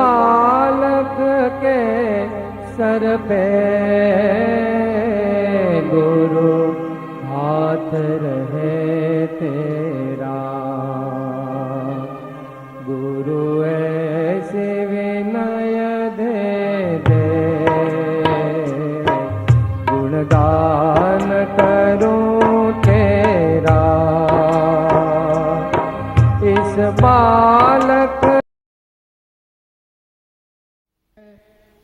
बालक के सर पे गुरु हाथ रहे तेरा। गुरु ऐसे विनय दे दे, गुणगान करूं तेरा। इस बालक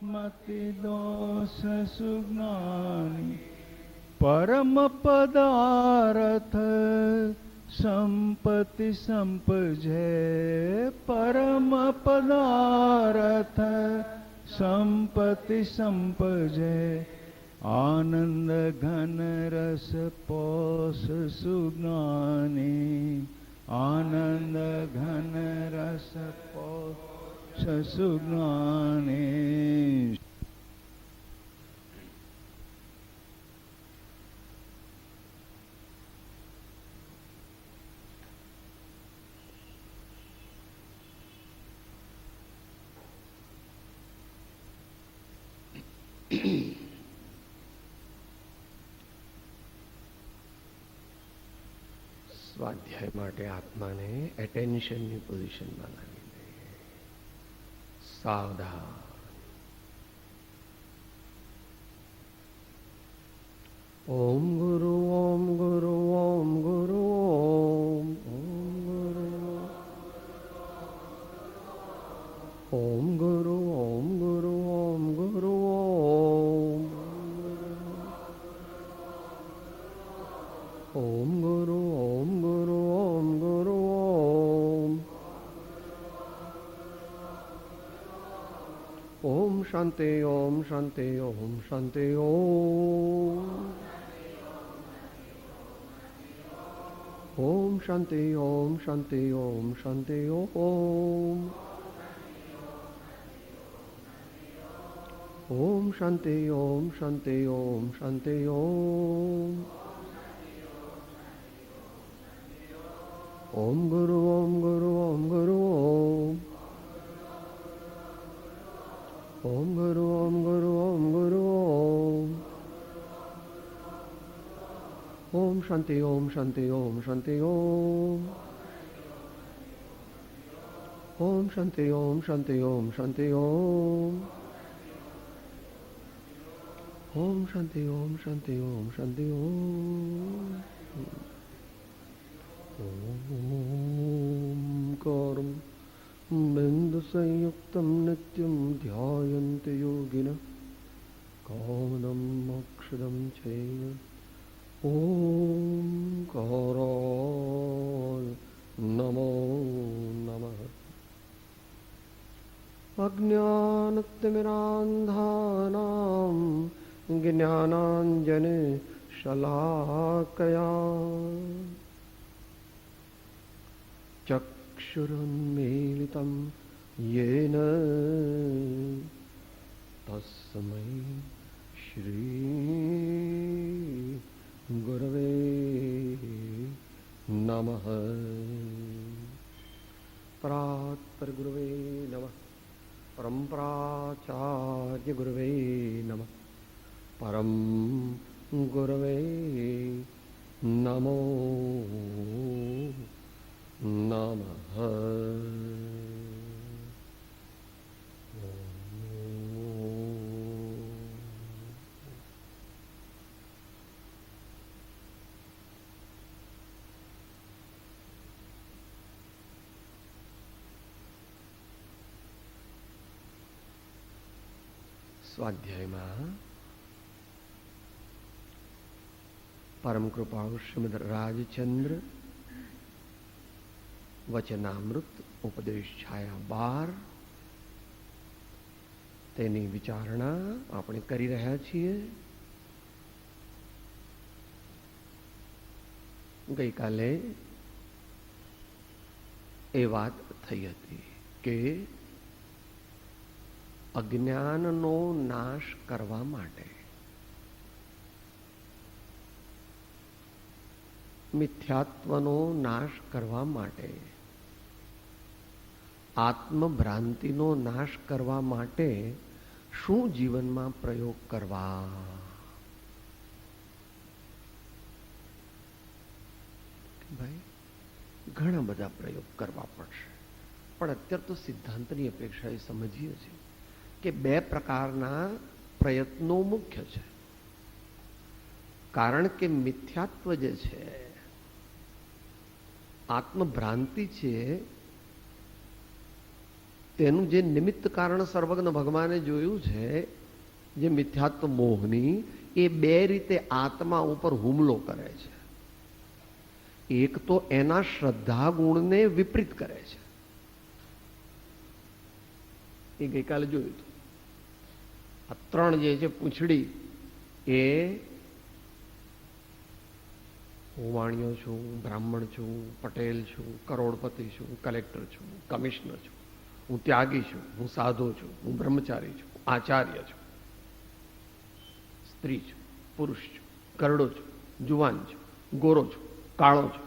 मति दोष सुज्ञानी परम पदार्थ संपत्ति संपजे। परम पदार्थ संपत्ति संपजे। आनंद घन रस पोष सुज्ञानी। आनंद घन रस पोष सुज्ञानी। સ્વાધ્યાય માટે આત્માને એટેન્શનની પોઝિશનમાં લાવી દઈએ. સાવધાન. ઓમ ગુરુ ઓમ ગુરુ ઓમ ગુરુ ઓમ ઓમ ગુરુ ઓમ ગુરુ ઓમ ગુરુ ઓમ ઓમ ગુરુ ઓમ ગુરુ ઓમ ગુરુ ઓમ. ઓમ શાંતિ ઓમ શાંતિ ઓમ શાંતિ ઓમ. ઓમ શાંતિ ઓમ શાંતિ ઓમ શાંતિ ઓમ. ઓમ શાંતિ ઓમ શાંતિ ઓમ શાંતિ ઓમ. ઓમ ગુરુ ઓમ ગુરુ ઓમ ગુરુ ઓમ. ઓમ ગુરુ ઓમ ગુરુ ઓમ ગુરુ ઓમ. ઓમ શાંતિ ઓમ શાંતિ ઓમ શાંતિ ઓમ. ઓમ શાંતિ ઓમ શાંતિ ઓમ શાંતિ ઓમ. ઓમ શાંતિ ઓમ શાંતિ ઓમ શાંતિ ઓમ. ઓમ કર્મ બિંદુ સંયુક્તમ નિત્યમ ધ્યાયન્તે યોગિનઃ કામદમ મોક્ષદમ ચૈવ ઓમકારાય નમો નમઃ. અજ્ઞાનતિમિરાંધાનાં જ્ઞાનાંજન શલાકયા ચક્ષુરુન્મીલિतं येन तस्मै श्री गुरवे नमः. परात्पर गुरवे नमः. परम्पराचार्य गुरवे नमः. परम गुरवे नमो नमः. સ્વાધ્યાયમાં પરમ કૃપાળુ શ્રીમદ રાજચંદ્ર વચનામૃત ઉપદેશ છાયા 12 તેની વિચારણા આપણે કરી રહ્યા છીએ. ગઈકાલે એ વાત થઈ હતી કે અજ્ઞાનનો નાશ કરવા માટે, મિથ્યાત્વનો નાશ કરવા માટે આત્મભ્રાંતિનો નાશ કરવા માટે શું જીવનમાં પ્રયોગ કરવા? ભાઈ ઘણા બધા પ્રયોગ કરવા પડશે, પણ અત્યારે તો સિદ્ધાંતની અપેક્ષા એ સમજીએ છીએ કે બે પ્રકારના પ્રયત્નો મુખ્ય છે. કારણ કે મિથ્યાત્વ જે છે, આત્મભ્રાંતિ છે, તેનું જે નિમિત્ત કારણ સર્વજ્ઞ ભગવાને જોયું છે, જે મિથ્યાત્વ મોહની, એ બે રીતે આત્મા ઉપર હુમલો કરે છે. એક તો એના શ્રદ્ધા ગુણને વિપરીત કરે છે. એ ગઈકાલે જોયું હતું. આ ત્રણ જે છે પૂંછડી, એ હું વાણિયો છું, બ્રાહ્મણ છું, પટેલ છું, કરોડપતિ છું, કલેક્ટર છું, કમિશનર છું, હું ત્યાગી છું, હું સાધુ છું, હું બ્રહ્મચારી છું, આચાર્ય છું, સ્ત્રી છું, પુરુષ છું, કરડો છું, જુવાન છું, ગોરો છું, કાળો છું,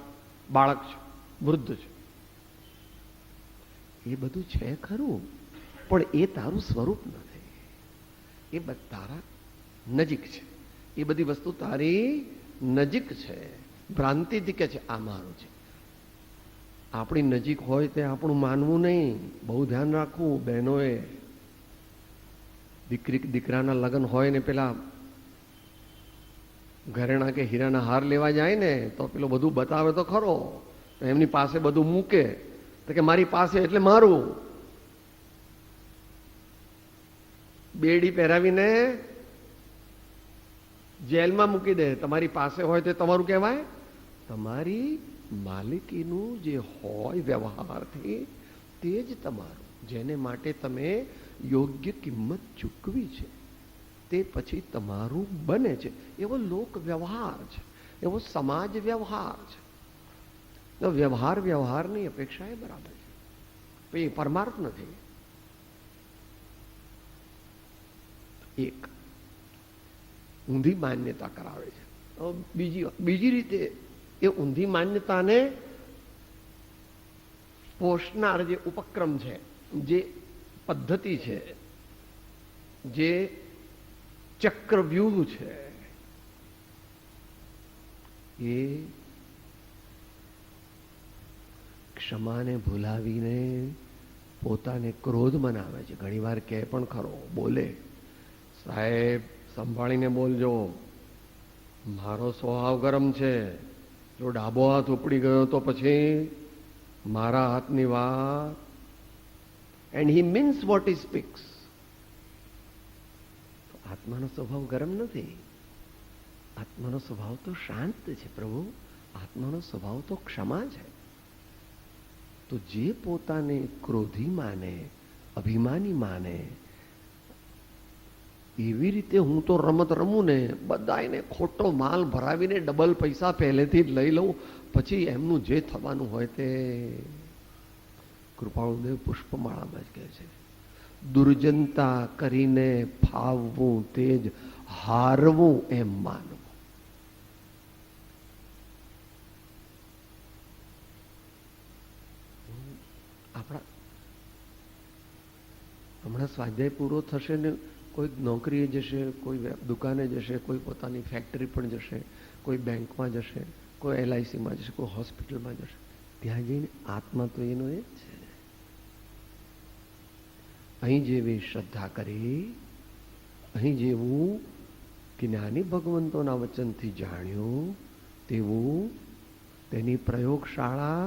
બાળક છું, વૃદ્ધ છું. એ બધું છે ખરું, પણ એ તારું સ્વરૂપ નથી. એ તારા નજીક છે. એ બધી વસ્તુ તારી નજીક છે. ભ્રાંતિથી કે છે આ મારું છે. આપણી નજીક હોય તે આપણું માનવું નહીં. બહુ ધ્યાન રાખવું બહેનોએ. દીકરાના લગ્ન હોય ને પેલા ઘરેણા કે હીરાના હાર લેવા જાય ને, તો પેલો બધું બતાવે તો ખરો, તો એમની પાસે બધું મૂકે તો કે મારી પાસે એટલે મારું. બેડી પહેરાવીને જેલમાં મૂકી દે. તમારી પાસે હોય તે તમારું કહેવાય? તમારી માલિકીનું જે હોય વ્યવહારથી તે જ તમારું, જેને માટે તમે યોગ્ય કિંમત ચૂકવી છે, તે પછી તમારું બને છે. એવો લોક વ્યવહાર છે, એવો સમાજ વ્યવહાર છે. તો વ્યવહારની અપેક્ષા એ બરાબર છે, એ પરમાર્થ નથી. એક ઊંધી માન્યતા કરાવે છે. બીજી રીતે એ ઊંધી માન્યતાને પોષનાર જે ઉપક્રમ છે, જે પદ્ધતિ છે, જે ચક્રવ્યૂહ છે, એ ક્ષમાને ભૂલાવીને પોતાને ક્રોધ મનાવે છે. ઘણીવાર કહે પણ ખરો, બોલે, સાહેબ સંભાળીને બોલજો, મારો સ્વભાવ ગરમ છે, જો ડાબો હાથ ઉપડી ગયો તો પછી મારા હાથની વાત. And he means what he speaks. આત્માનો સ્વભાવ ગરમ નથી. આત્માનો સ્વભાવ તો શાંત છે પ્રભુ. આત્માનો સ્વભાવ તો ક્ષમા છે. તો જે પોતાને ક્રોધી માને, અભિમાની માને, એવી રીતે હું તો રમત રમું ને, બધાને ખોટો માલ ભરાવીને ડબલ પૈસા પહેલેથી જ લઈ લઉં, પછી એમનું જે થવાનું હોય તે. કૃપાળુદેવ પુષ્પમાળામાં જ કહે છે, દુર્જનતા કરીને ફાવવું તે જ હારવું એમ માનવું. આપણા હમણાં સ્વાધ્યાય પૂરો થશે ને કોઈ નોકરીએ જશે, કોઈ દુકાને જશે, કોઈ પોતાની ફેક્ટરી પણ જશે, કોઈ બેંકમાં જશે, કોઈ LICમાં જશે, કોઈ હોસ્પિટલમાં જશે. ત્યાં જઈને આત્મા તો એનો એ જ છે. અહીં જેવી શ્રદ્ધા કરી, અહીં જેવું જ્ઞાની ભગવંતોના વચનથી જાણ્યું, તેવું તેની પ્રયોગશાળા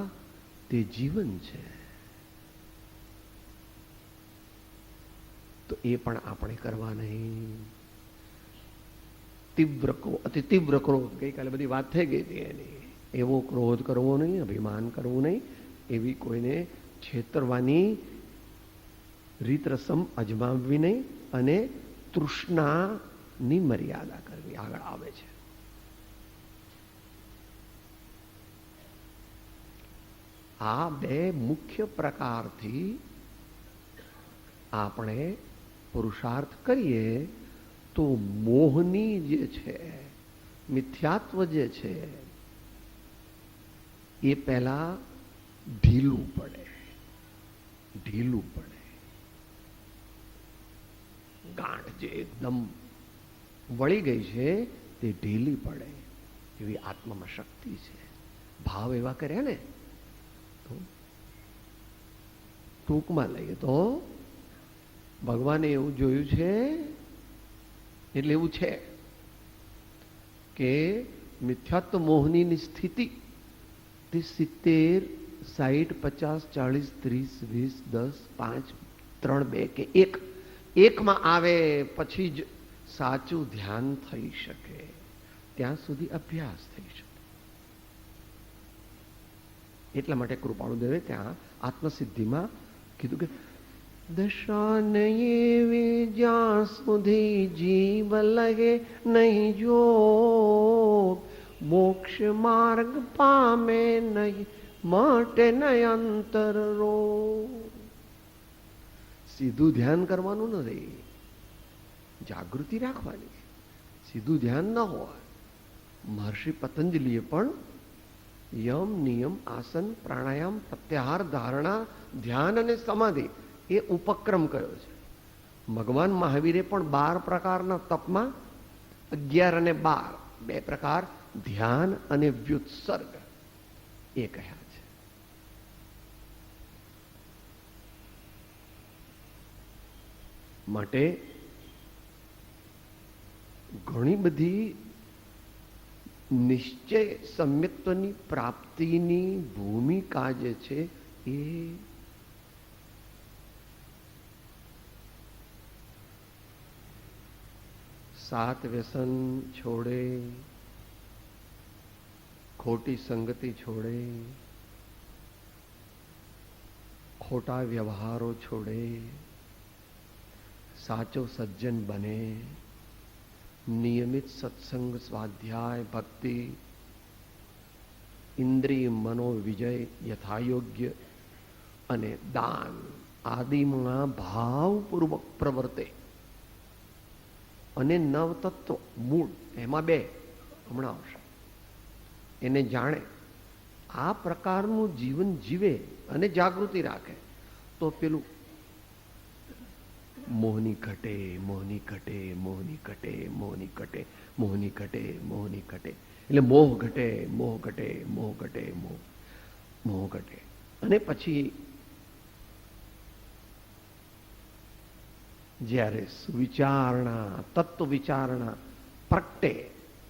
તે જીવન છે. તો એ પણ આપણે કરવા નહીં. અતિ તીવ્ર ક્રોધ, ગઈકાલે બધી વાત થઈ ગઈ હતી એની. એવો ક્રોધ કરવો નહીં, અભિમાન કરવું નહીં, એવી કોઈને છેતરવાની રીત રસમ અજમાવવી નહીં, અને તૃષ્ણાની મર્યાદા કરવી. આગળ આવે છે આ બે મુખ્ય પ્રકારથી આપણે પુરુષાર્થ કરીએ તો મોહની જે છે, મિથ્યાત્વ જે છે, એ પહેલા ઢીલું પડે. ઢીલું પડે. ગાંઠ જે એકદમ વળી ગઈ છે તે ઢીલી પડે, એવી આત્મામાં શક્તિ છે. ભાવ એવા કર્યા ને તો ટૂંકમાં લઈએ તો ભગવાને એવું જોયું છે, એટલે એવું છે કે મિથ્યાત્વ મોહની સ્થિતિ તે 70, 60, 50, 40, 30, 20, 10, 5, 3, 2 કે 1 એકમાં આવે પછી જ સાચું ધ્યાન થઈ શકે. ત્યાં સુધી અભ્યાસ થઈ શકે. એટલા માટે કૃપાળુદેવે ત્યાં આત્મસિદ્ધિમાં કીધું કે દશા નહીં જ્યાં સુધી જીવ લગે નહીં જો, મોક્ષ માર્ગ પામે નહીં માટે નયંતર રો. સીધું ધ્યાન કરવાનું નથી, જાગૃતિ રાખવાની. સીધું ધ્યાન ન હોય. મહર્ષિ પતંજલિએ પણ યમ, નિયમ, આસન, પ્રાણાયામ, પ્રત્યાહાર, ધારણા, ધ્યાન અને સમાધિ એ ઉપક્રમ કયો છે. ભગવાન મહાવીરે પણ 12 પ્રકારના તપમાં 11 અને 12 2 પ્રકાર ધ્યાન અને વ્યુત્સર્ગ એ કહ્યા છે. માટે ઘણી બધી નિશ્ચય સમ્યક્ત્વની પ્રાપ્તિની ભૂમિકા જે છે એ સાત વ્યસન છોડે, ખોટી સંગતિ છોડે, ખોટા વ્યવહારો છોડે, સાચો સજ્જન બને, નિયમિત સત્સંગ, સ્વાધ્યાય, ભક્તિ, ઇન્દ્રિય મનોવિજય યથાયોગ્ય અને દાન આદિમાં ભાવપૂર્વક પ્રવર્તે અને નવતત્વ મૂળ એમાં 2 હમણાં આવશે એને જાણે, આ પ્રકારનું જીવન જીવે અને જાગૃતિ રાખે તો પેલું મોહની ઘટે, મોહની ઘટે, મોહની ઘટે, મોહની ઘટે, મોહની ઘટે, મોહની ઘટે. એટલે મોહ ઘટે, મોહ ઘટે, મોહ ઘટે, મોહ ઘટે. અને પછી જ્યારે સુવિચારણા, તત્વ વિચારણા પ્રગટે,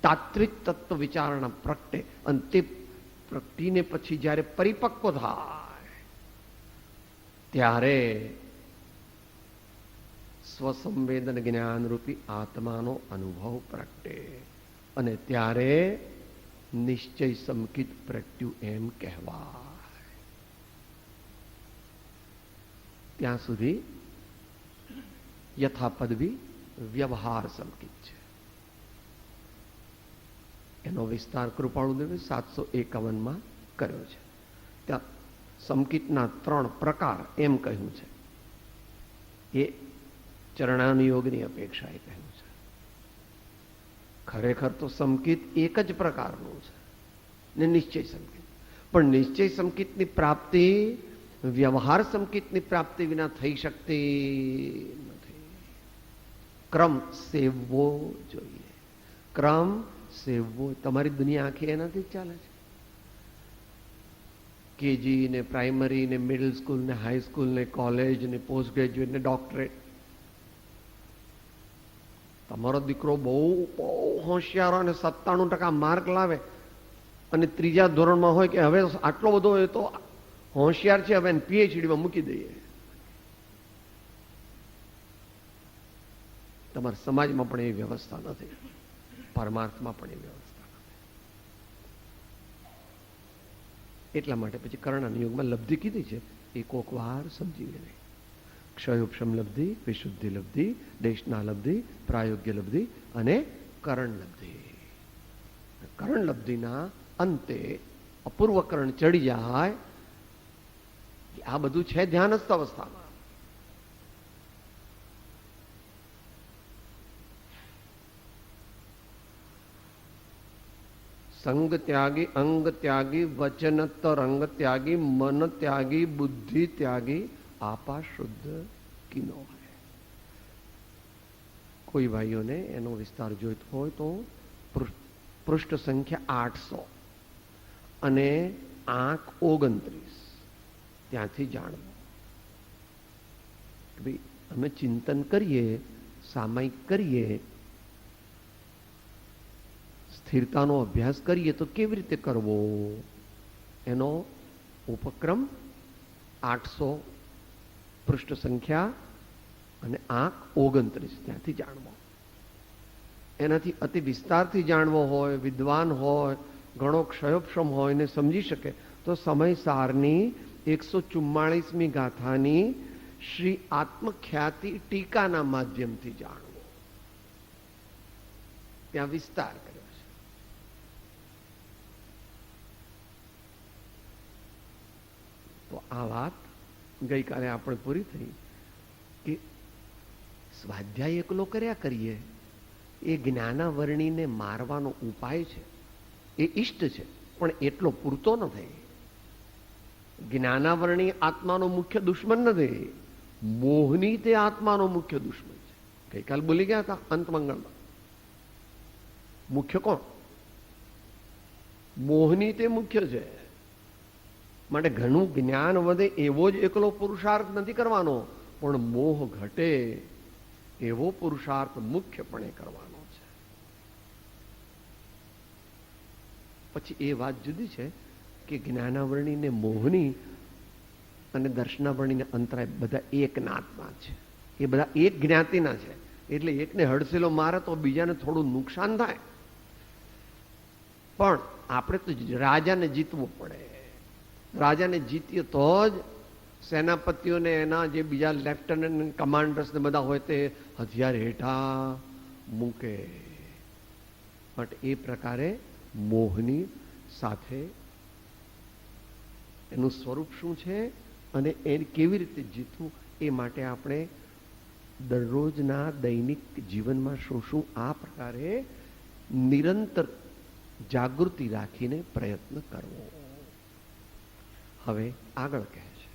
તાત્વિક તત્વ વિચારણા પ્રગટે અને તે પ્રગટીને પછી જ્યારે પરિપક્વ થાય ત્યારે સ્વસંવેદન જ્ઞાન રૂપી આત્માનો અનુભવ પ્રગટે અને ત્યારે નિશ્ચય સંકિત પ્રગટ્યું એમ કહેવાય. ત્યાં સુધી યથાપદવી વ્યવહાર સંકિત છે. એનો વિસ્તાર કૃપાળુદેવે 751માં કર્યો છે. ત્યાં સંકિતના 3 પ્રકાર એમ કહ્યું છે. એ ચરણાનુયોગની અપેક્ષાએ કહ્યું છે. ખરેખર તો સંકિત એક જ પ્રકારનું છે ને નિશ્ચય સંકિત. પણ નિશ્ચય સંકિતની પ્રાપ્તિ વ્યવહાર સંકિતની પ્રાપ્તિ વિના થઈ શકતી નથી. ક્રમ સેવવો જોઈએ. ક્રમ સેવવો. તમારી દુનિયા આખી એનાથી જ ચાલે છે. કેજી ને પ્રાઇમરી ને મિડલ સ્કૂલ ને હાઈ સ્કૂલ ને કોલેજ ને પોસ્ટ ગ્રેજ્યુએટ ને ડોક્ટરેટ. તમારો દીકરો બહુ હોશિયાર અને 97% માર્ક લાવે અને 3જા ધોરણમાં હોય કે હવે આટલો બધો એ તો હોશિયાર છે, હવે પીએચડીમાં મૂકી દઈએ. તમારા સમાજમાં પણ એ વ્યવસ્થા નથી, પરમાર્થમાં પણ એ વ્યવસ્થા નથી. એટલા માટે પછી કર્ણના યુગમાં લબ્ધિ કીધી છે એ કોક વાર સમજી લે. ક્ષયોપશમ લબ્ધિ, વિશુદ્ધિ લબ્ધિ, દેશના લબ્ધિ, પ્રાયોગ્ય લબ્ધિ અને કરણ લબ્ધિ. કરણ લબ્ધિના અંતે અપૂર્વ કરણ ચડી જાય. આ બધું છે ધ્યાનસ્થ અવસ્થામાં. સંગ ત્યાગી, અંગ ત્યાગી, વચન તરંગ ત્યાગી, મન ત્યાગી, બુદ્ધિ ત્યાગી, आपा शुद्ध किनो है। कोई भाइयों ने एनो विस्तार जोईतो होय तो पृष्ठ संख्या 800 અને આંક 29 ત્યાંથી જાણવું. ભાઈ અમે ચિંતન કરીએ, સામાયિક કરીએ, સ્થિરતાનો અભ્યાસ કરીએ તો કેવી રીતે કરવો એનો ઉપક્રમ 800 પૃષ્ઠ સંખ્યા અને આંક 29 ત્યાંથી જાણવો. એનાથી અતિ વિસ્તારથી જાણવો હોય, વિદ્વાન હોય, ઘણો ક્ષયોક્ષમ હોય ને સમજી શકે તો સમયસારની 144મી ગાથાની શ્રી આત્મખ્યાતિ ટીકાના માધ્યમથી જાણવો. ત્યાં વિસ્તાર કર્યો છે. તો આ વાત ગઈકાલે આપણે પૂરી થઈ કે સ્વાધ્યાય એકલો કર્યા કરીએ એ જ્ઞાનાવરણીને મારવાનો ઉપાય છે, એ ઇષ્ટ છે, પણ એટલો પૂરતો નથી. જ્ઞાનાવરણી આત્માનો મુખ્ય દુશ્મન નથી, મોહની તે આત્માનો મુખ્ય દુશ્મન છે. ગઈકાલ બોલી ગયા હતા અંતમંગળમાં. મુખ્ય કોણ? મોહની તે મુખ્ય છે. માટે ઘણું જ્ઞાન વધે એવો જ એકલો પુરુષાર્થ નથી કરવાનો, પણ મોહ ઘટે એવો પુરુષાર્થ મુખ્યપણે કરવાનો છે. પછી એ વાત જુદી છે કે જ્ઞાનાવરણીને મોહની અને દર્શનાવરણીને અંતરાય બધા એકના આત્મા છે. એ બધા એક જ્ઞાતિના છે. એટલે એકને હડસેલો મારે તો બીજાને થોડું નુકસાન થાય. પણ આપણે તો રાજાને જીતવું પડે. રાજાને જીતીએ તો જ સેનાપતિઓને એના જે બીજા લેફ્ટનન્ટ કમાન્ડર્સ ને બધા હોય તે હથિયાર હેઠા મૂકે. બટ એ પ્રકારે મોહની સાથે એનું સ્વરૂપ શું છે અને એ કેવી રીતે જીતવું એ માટે આપણે દરરોજના દૈનિક જીવનમાં શું શું આ પ્રકારે નિરંતર જાગૃતિ રાખીને પ્રયત્ન કરવો. હવે આગળ કહે છે,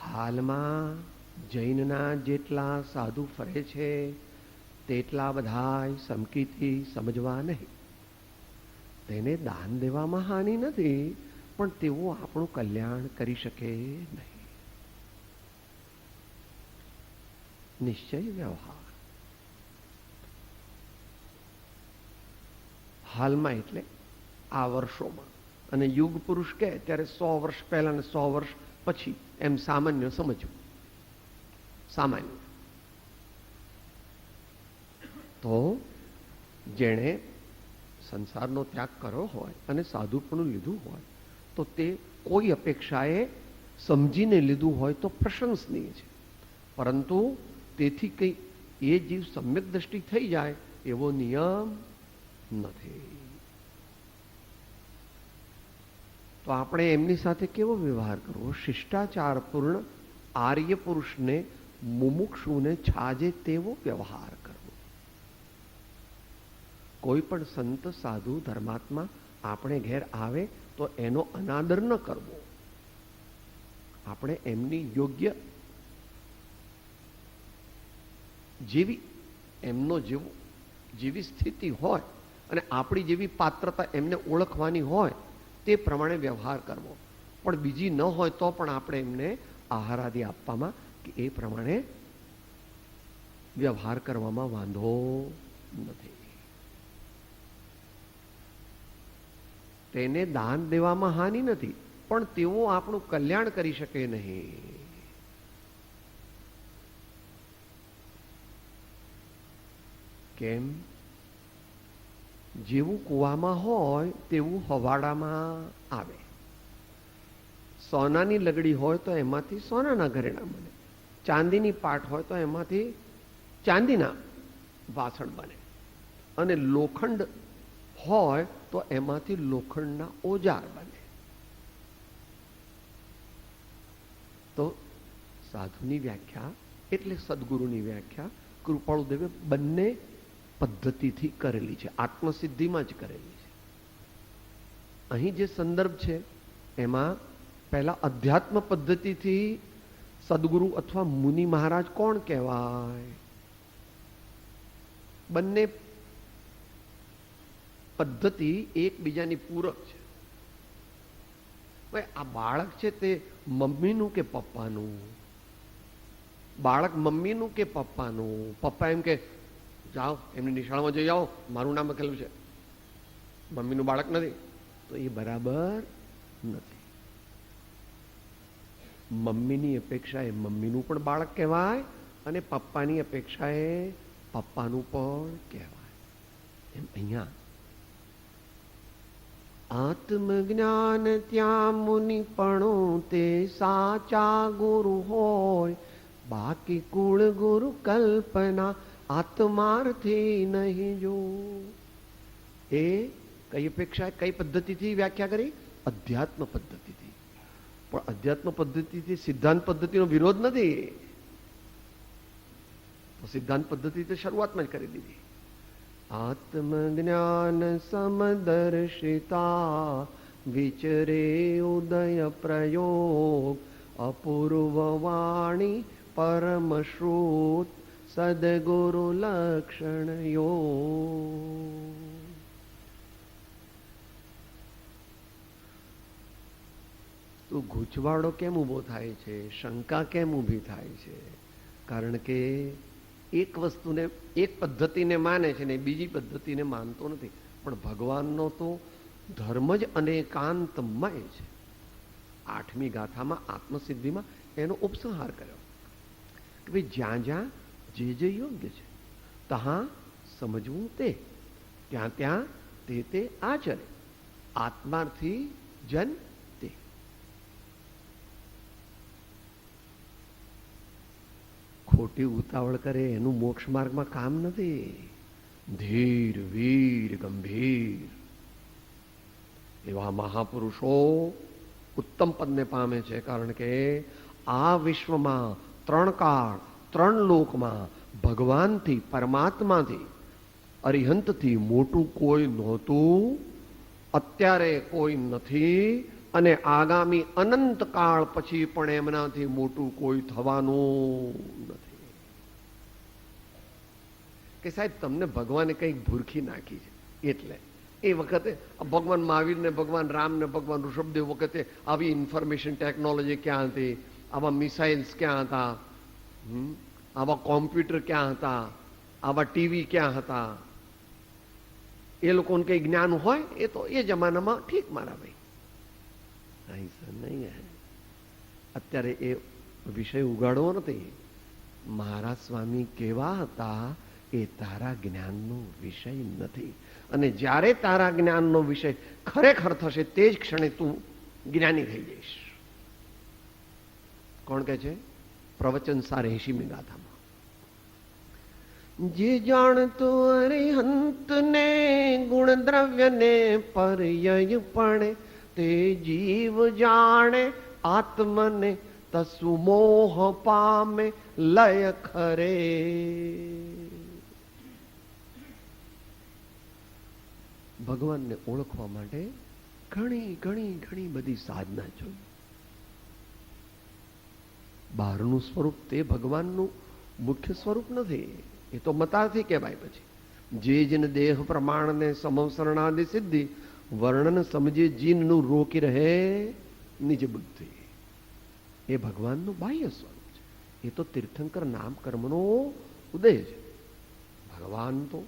હાલમાં જૈનના જેટલા સાધુ ફરે છે તેટલા બધાય સમકીથી સમજવા નહીં. તેને દાન દેવામાં હાનિ નથી, પણ તેઓ આપણું કલ્યાણ કરી શકે નહીં. નિશ્ચય વ્યવહાર હાલમાં એટલે આ વર્ષોમાં, અને યુગ પુરુષ કહે ત્યારે 100 વર્ષ પહેલા અને 100 વર્ષ પછી એમ સામાન્ય સમજવું. સામાન્ય તો જેણે સંસારનો ત્યાગ કર્યો હોય અને સાધુપણું લીધું હોય તો તે કોઈ અપેક્ષાએ સમજીને લીધું હોય તો પ્રશંસનીય છે, પરંતુ તેથી કંઈ એ જીવ સમ્યક દ્રષ્ટિ થઈ જાય એવો નિયમ નથી. તો આપણે એમની સાથે કેવો વ્યવહાર કરવો? શિષ્ટાચાર પૂર્ણ આર્ય પુરુષને મુમુક્ષુને છાજે તેવો વ્યવહાર કરવો. કોઈ પણ સંત સાધુ ધર્માત્મા આપણે ઘેર આવે તો એનો અનાદર ન કરવો. આપણે એમની યોગ્ય જેવી સ્થિતિ હોય અને આપણી જેવી પાત્રતા એમને ઓળખવાની હોય તે પ્રમાણે વ્યવહાર કરવો. પણ બીજી ન હોય તો પણ આપણે એમને આહાર આદિ આપવામાં કે એ પ્રમાણે વ્યવહાર કરવામાં વાંધો નથી. તેને દાન દેવામાં હાનિ નથી, પણ તેઓ આપણું કલ્યાણ કરી શકે નહીં. કેમ? જેવું કૂવામાં હોય તેવું હવાડામાં આવે. સોનાની લગડી હોય તો એમાંથી સોનાના ઘરેણા બને, ચાંદીની પાટ હોય તો એમાંથી ચાંદીના વાસણ બને, અને લોખંડ હોય તો એમાંથી લોખંડના ઓજાર બને. તો સાધુની વ્યાખ્યા એટલે સદગુરુની વ્યાખ્યા કૃપાળુદેવે બંને પદ્ધતિથી કરેલી છે, આત્મસિદ્ધિમાં જ કરેલી છે. અહીં જે સંદર્ભ છે એમાં પહેલા અધ્યાત્મ પદ્ધતિથી સદગુરુ અથવા મુનિ મહારાજ કોણ કહેવાય? બંને પદ્ધતિ એકબીજાની પૂરક છે. ભાઈ, આ બાળક છે તે મમ્મીનું કે પપ્પાનું? બાળક મમ્મીનું કે પપ્પાનું? પપ્પા એમ કે જાઓ એમની નિશાળમાં જઈ આવો, મારું નામ લખેલું છે, મમ્મીનું બાળક નથી, તો એ બરાબર નથી. મમ્મીની અપેક્ષાએ મમ્મીનું પણ બાળક કહેવાય અને પપ્પાની અપેક્ષાએ પપ્પાનું પણ કહેવાય. એમ અહીંયા આત્મજ્ઞાન ત્યાં મુનિપણું તે સાચા ગુરુ હોય, બાકી કુળ ગુરુ કલ્પના આત્માર્થી નહીં જો. એ કઈ અપેક્ષા કઈ પદ્ધતિથી વ્યાખ્યા કરી? અધ્યાત્મ પદ્ધતિથી. પણ અધ્યાત્મ પદ્ધતિથી સિદ્ધાંત પદ્ધતિનો વિરોધ નથી, તો સિદ્ધાંત પદ્ધતિ શરૂઆતમાં જ કરી દીધી. આત્મજ્ઞાન સમદર્શિતા વિચરે ઉદય પ્રયોગ, અપૂર્વ વાણી પરમ શ્રુત સદગુરુ લક્ષણ યોગ. તો ગૂંચવાડો કેમ ઊભો થાય છે? શંકા કેમ ઊભી થાય છે? કારણ કે એક વસ્તુને, એક પદ્ધતિને માને છે ને બીજી પદ્ધતિને માનતો નથી. પણ ભગવાનનો તો ધર્મ જ અનેકાંતમય છે. 8મી ગાથામાં આત્મસિદ્ધિમાં એનો ઉપસંહાર કર્યો કે ભાઈ જ્યાં જ્યાં જે જે યોગ્ય છે તહાં સમજવું તે, ત્યાં ત્યાં તે તે આચરે, આત્માર્થી જન તે. ખોટી ઉતાવળ કરે એનું મોક્ષ માર્ગમાં કામ નથી. ધીર વીર ગંભીર એવા મહાપુરુષો ઉત્તમ પદને પામે છે. કારણ કે આ વિશ્વમાં 3 કાળ 3 લોકમાં ભગવાનથી, પરમાત્માથી, અરિહંતથી મોટું કોઈ નહોતું, અત્યારે કોઈ નથી અને આગામી અનંત કાળ પછી પણ એમનાથી મોટું કોઈ થવાનું નથી. કે સાહેબ તમને ભગવાને કંઈક ભૂરખી નાખી છે એટલે. એ વખતે ભગવાન મહાવીર ને ભગવાન રામ ને ભગવાન ઋષભદેવ વખતે આવી ઇન્ફોર્મેશન ટેકનોલોજી ક્યાં હતી? આવા મિસાઇલ્સ ક્યાં હતા? આવા કોમ્પ્યુટર ક્યાં હતા? આવા ટીવી ક્યાં હતા? એ લોકોને કઈ જ્ઞાન હોય એ તો એ જમાનામાં ઠીક મારા ભાઈ, નહીં. અત્યારે એ વિષય ઉગાડવો નથી. મહારાજ સ્વામી કેવા હતા એ તારા જ્ઞાનનો વિષય નથી. અને જ્યારે તારા જ્ઞાનનો વિષય ખરેખર થશે તે જ ક્ષણે તું જ્ઞાની થઈ જઈશ. કોણ કહે છે? પ્રવચન સાર 80મી ગાથામાં. જે જાણતો અરિહંત ને ગુણ દ્રવ્ય ને પર્યય પણ તે જીવ જાણે આત્મને તસુ મોહ પામે લય ખરે. ભગવાનને ઓળખવા માટે ઘણી ઘણી ઘણી બધી સાધના જોઈએ. બહારનું સ્વરૂપ તે ભગવાનનું મુખ્ય સ્વરૂપ નથી. એ તો મતાર્થી કહેવાય. પછી જે જન દેહ પ્રમાણને સમવસરણાદિ સિદ્ધિ વર્ણન સમજે જીનનું રોકી રહે નિજ બુદ્ધિ. એ ભગવાનનું બાહ્ય સ્વરૂપ છે. એ તો તીર્થંકર નામ કર્મનો ઉદય છે. ભગવાન તો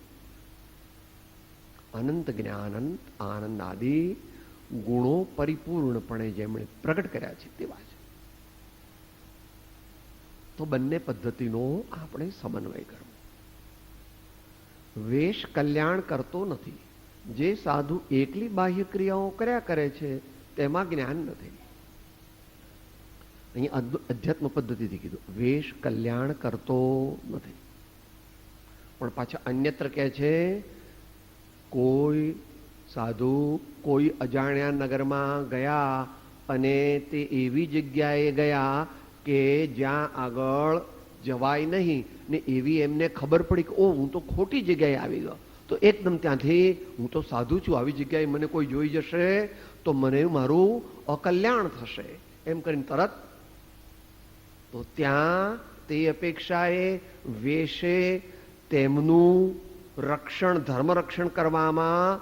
અનંત જ્ઞાન, અનંત આનંદ આદિ ગુણો પરિપૂર્ણપણે જેમણે પ્રગટ કર્યા છે તેવા છે. તો બંને પદ્ધતિનો આપણે સમન્વય કરવો. વેશ કલ્યાણ કરતો નથી. જે સાધુ એકલી બાહ્ય ક્રિયાઓ કર્યા કરે છે તેમાં જ્ઞાન નથી. અહીં અધ્યાત્મ પદ્ધતિથી કીધું વેશ કલ્યાણ કરતો નથી. પણ પાછા અન્યત્ર કહે છે કોઈ સાધુ કોઈ અજાણ્યા નગરમાં ગયા અને તે એવી જગ્યાએ ગયા કે જ્યાં આગળ જવાય નહીં ને એવી એમને ખબર પડી કે ઓ હું તો ખોટી જગ્યાએ આવી ગયો. તો એકદમ ત્યાંથી હું તો સાધુ છું, આવી જગ્યાએ મને કોઈ જોઈ જશે તો મને મારું અકલ્યાણ થશે એમ કરીને તરત તો ત્યાં તે અપેક્ષાએ વેશે તેમનું રક્ષણ ધર્મ રક્ષણ કરવામાં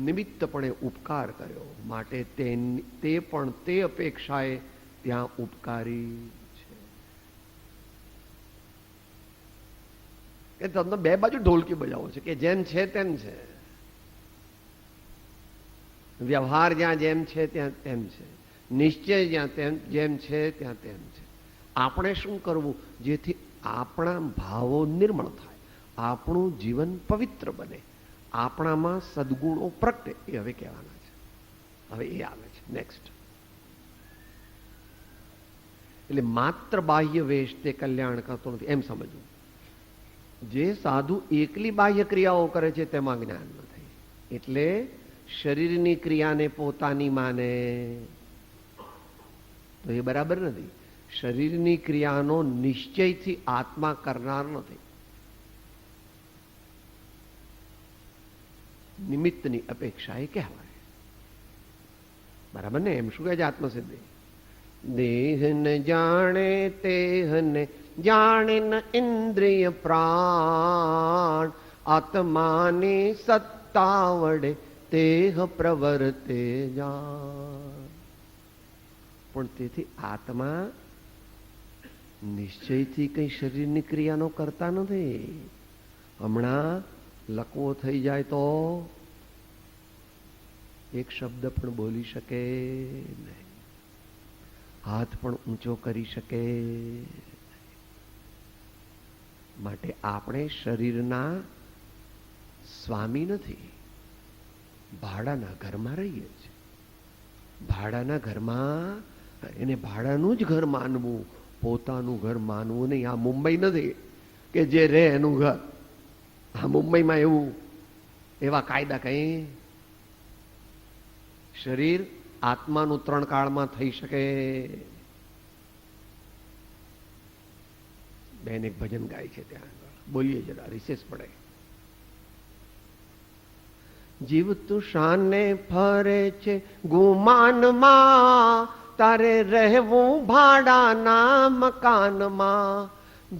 નિમિત્તપણે ઉપકાર કર્યો, માટે તે પણ તે અપેક્ષાએ ત્યાં ઉપકારી છે. કે તમને બે બાજુ ઢોલકી બજાવો છે કે જેમ છે તેમ છે, વ્યવહાર જ્યાં જેમ છે ત્યાં તેમ છે, નિશ્ચય જ્યાં જેમ છે ત્યાં તેમ છે. આપણે શું કરવું જેથી આપણા ભાવો નિર્મળ થાય, આપણું જીવન પવિત્ર બને, આપણામાં સદગુણો પ્રગટે, એ હવે કહેવાના છે. હવે એ આવે છે નેક્સ્ટ. એટલે માત્ર બાહ્ય વેશ તે કલ્યાણ કરતો નથી એમ સમજવું. જે સાધુ એકલી બાહ્ય ક્રિયાઓ કરે છે તેમાં જ્ઞાન નથી. એટલે શરીરની ક્રિયાને પોતાની માને તો એ બરાબર નથી. શરીરની ક્રિયાનો નિશ્ચયથી આત્મા કરનાર નથી, નિમિત્તની અપેક્ષા એ કહેવાય. બરાબર ને? એમ શું કહે છે આત્મસિદ્ધિ? દેહ ન જાણે તેહ ને જાણે ન ઇન્દ્રિય પ્રાણ, આત્માની સત્તા વડે તેહ પ્રવર્તે જાણ. પણ તેથી આત્મા નિશ્ચયથી કઈ શરીરની ક્રિયાનો કરતા નથી. હમણાં લકવો થઈ જાય તો એક શબ્દ પણ બોલી શકે નહીં, હાથ પણ ઊંચો કરી શકે. માટે આપણે શરીરના સ્વામી નથી, ભાડાના ઘરમાં રહીએ છીએ. ભાડાના ઘરમાં એને ભાડાનું જ ઘર માનવું, પોતાનું ઘર માનવું નહીં. આ મુંબઈ નથી કે જે રહે એનું ઘર. આ મુંબઈમાં એવા કાયદા કઈ શરીર આત્માનું 3 કાળમાં થઈ શકે. બેન એક ભજન ગાય છે, ત્યાં બોલીએ જરા, રિસેસ પડે. જીવ તું શાને ફરે છે ગુમાનમાં, તારે રહેવું ભાડાના મકાનમાં.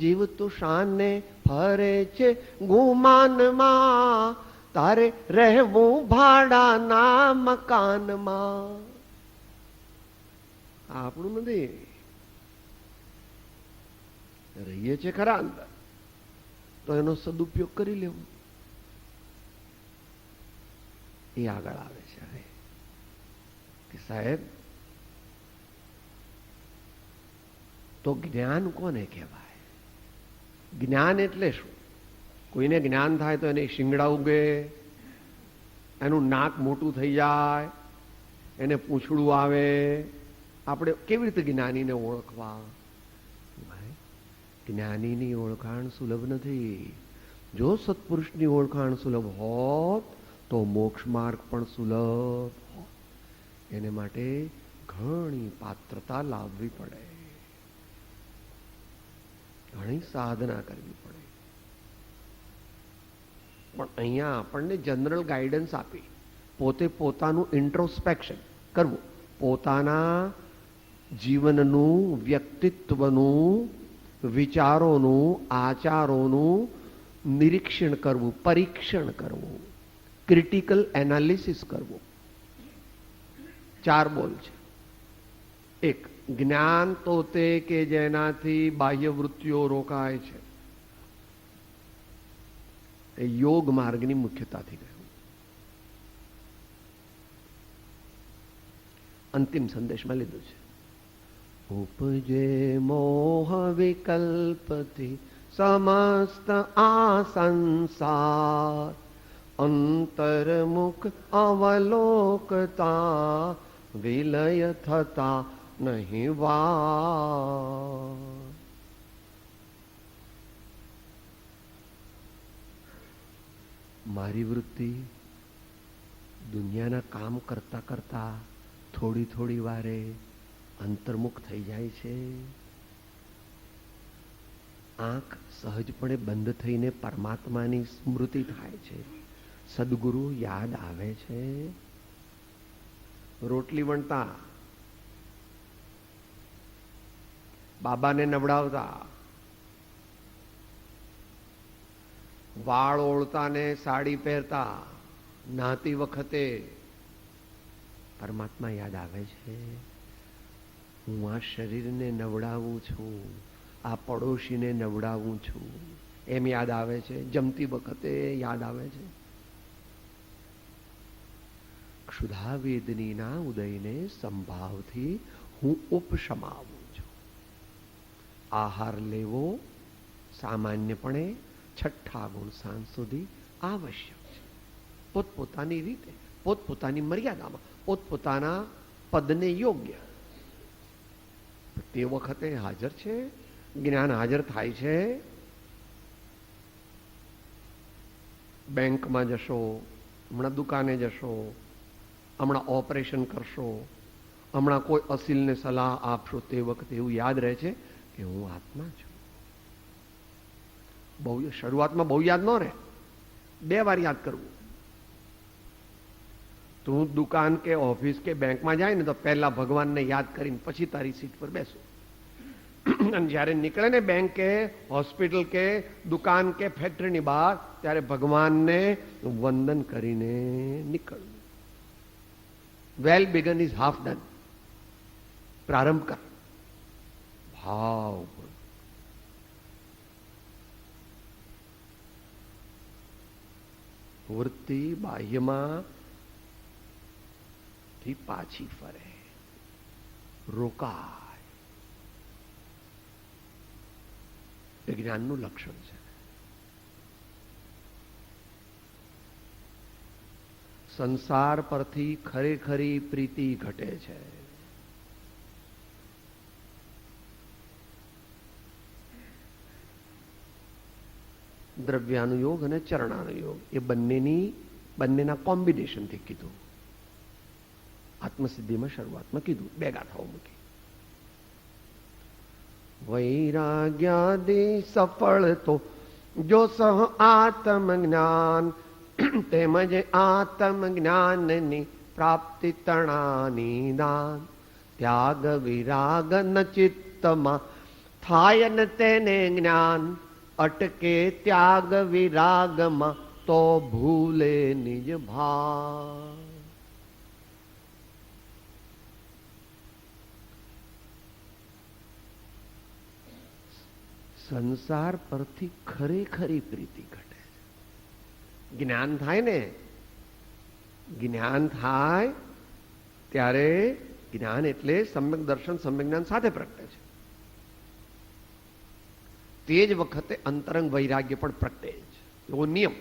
જીવ તું શાને ફરે છે ગુમાનમાં, તારે રહેવું ભાડાના મકાનમાં. આપણું નથી. રહીએ છે ખરા અંદર, તો એનો સદુપયોગ કરી લેવો. એ આગળ આવે છે હવે કે સાહેબ, તો જ્ઞાન કોને કહેવાય? જ્ઞાન એટલે શું? કોઈને જ્ઞાન થાય તો એને શિંગડા ઉગે, એનું નાક મોટું થઈ જાય, એને પૂંછડું આવે. આપણે કેવી રીતે જ્ઞાનીને ઓળખવા? જ્ઞાનીની ઓળખાણ સુલભ નથી. જો સત્પુરુષની ઓળખાણ સુલભ હોત તો મોક્ષ માર્ગ પણ સુલભ હોત. એને માટે ઘણી પાત્રતા લાવવી પડે, ઘણી સાધના કરવી પડે. પણ અહીંયા આપણને જનરલ ગાઈડન્સ આપી, પોતે પોતાનું ઇન્ટ્રોસ્પેક્શન કરવું, પોતાના જીવનનું, વ્યક્તિત્વનું, વિચારોનું, આચારોનું નિરીક્ષણ કરવું, પરીક્ષણ કરવું, ક્રિટિકલ એનાલિસિસ કરવું. 4 બોલ છે. 1, જ્ઞાન તો તે કે જેનાથી બાહ્ય વૃત્તિઓ રોકાય છે. એ યોગ માર્ગની મુખ્યતાથી ગયું. અંતિમ સંદેશમાં લીધું છે. ઉપજે મોહ વિકલ્પથી સમસ્ત આ સંસાર, અંતર્મુખ અવલોકતા વિલય થતા નહીં વાર. મારી વૃત્તિ દુનિયાના કામ કરતા કરતા થોડી થોડી વારે અંતર્મુખ થઈ જાય છે. આંખ સહજપણે બંધ થઈને પરમાત્માની સ્મૃતિ થાય છે, સદગુરુ યાદ આવે છે. રોટલી વણતા, બાબાને નવડાવતા, વાળ ઓળતા ને સાડી પહેરતા, નાતી વખતે પરમાત્મા યાદ આવે છે. હું આ શરીરને નવડાવું છું, આ પડોશીને નવડાવું છું, એમ યાદ આવે છે. જમતી વખતે યાદ આવે છે. ક્ષુધાવેદનીના ઉદયને સંભાવથી હું ઉપશમાવું છું. આહાર લેવો સામાન્યપણે છઠ્ઠા ગુણ સાંજ સુધી આવશ્યક છે. પોતપોતાની રીતે, પોતપોતાની મર્યાદામાં, પોતપોતાના પદને યોગ્ય. તે વખતે હાજર છે, જ્ઞાન હાજર થાય છે. બેંકમાં જશો, હમણાં દુકાને જશો, હમણાં ઓપરેશન કરશો, હમણાં કોઈ અસીલને સલાહ આપશો, તે વખતે એવું યાદ રહે છે કે હું આત્મા છું. બહુ શરૂઆતમાં બહુ યાદ ન રહે, 2 વાર યાદ કરવું. તું દુકાન કે ઓફિસ કે બેંકમાં જાય ને તો પહેલા ભગવાનને યાદ કરીને પછી તારી સીટ પર બેસો. અને જ્યારે નીકળે ને બેંક કે હોસ્પિટલ કે દુકાન કે ફેક્ટરીની બહાર, ત્યારે ભગવાનને વંદન કરીને નીકળવું. વેલ બિગન ઇઝ હાફ ડન. પ્રારંભ કર. ભાવ વૃત્તિ બાહ્યમાં થી પાછી ફરે, રોકાય. એ જ્ઞાનનું લક્ષણ છે. સંસાર પરથી ખરેખરી પ્રીતિ ઘટે છે. દ્રવ્યાનુયોગ અને ચરણાનુયોગ એ બંનેના કોમ્બિનેશનથી કીધું. આત્મસિદ્ધિમાં શરૂઆતમાં કીધું, 2 ગાથાઓ મૂકી. વૈરાગ્યાદિ સફળ તો જો સહ આત્મજ્ઞાન, તેમજ આત્મજ્ઞાનની પ્રાપ્તિ તણાની દાન. ત્યાગ વિરાગ ન ચિત્તમાં થાય ન તેને જ્ઞાન, અટકે ત્યાગ વિરાગમાં તો ભૂલે નિજ ભાવ. સંસાર પરથી ખરેખરી પ્રીતિ ઘટે છે. જ્ઞાન થાય ને, જ્ઞાન થાય ત્યારે, જ્ઞાન એટલે સમ્યક દર્શન સમ્યક જ્ઞાન સાથે પ્રગટે છે. તે જ વખતે અંતરંગ વૈરાગ્ય પણ પ્રગટે છે. એવો નિયમ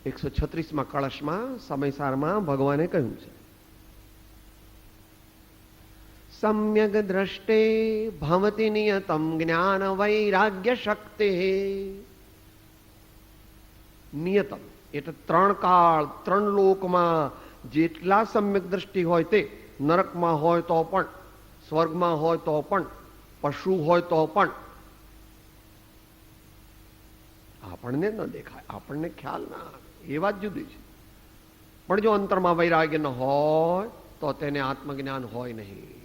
136માં કળશમાં સમયસારમાં ભગવાને કહ્યું છે, સમ્યક દ્રષ્ટે ભવતિ નિયતમ જ્ઞાન વૈરાગ્ય શક્તિ. નિયતમ એટલે 3 કાળ 3 લોકમાં જેટલા સમ્યક દ્રષ્ટિ હોય તે, નરકમાં હોય તો પણ, સ્વર્ગમાં હોય તો પણ, પશુ હોય તો પણ આપણને ન દેખાય, આપણને ખ્યાલ ના આવે, એ વાત જુદી છે. પણ જો અંતરમાં વૈરાગ્ય ન હોય તો તેને આત્મજ્ઞાન હોય નહીં.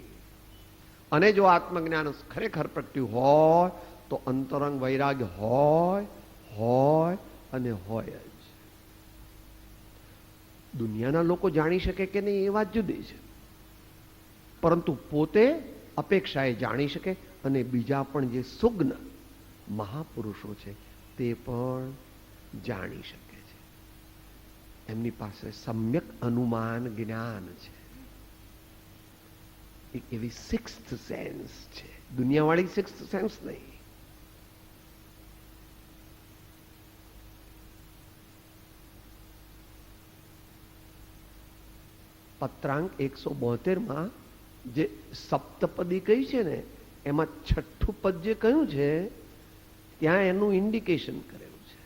અને જો આત્મજ્ઞાન ખરેખર પ્રગટ્યું હોય તો અંતરંગ વૈરાગ્ય હોય અને હોય જ. દુનિયાના લોકો જાણી શકે કે નહીં એ વાત જુદી છે, પરંતુ પોતે અપેક્ષાએ જાણી શકે અને બીજા પણ જે સુજ્ઞ મહાપુરુષો છે તે પણ જાણી શકે છે. એમની પાસે સમ્યક અનુમાન જ્ઞાન છે. એક એવી સિક્સ્થ સેન્સ છે, દુનિયાવાળી સિક્સ્થ સેન્સ નહીં. પત્રાંક 172માં જે સપ્તપદી કહી છે ને, એમાં 6ઠું પદ જે કહ્યું છે ત્યાં એનું ઇન્ડિકેશન કરેલું છે.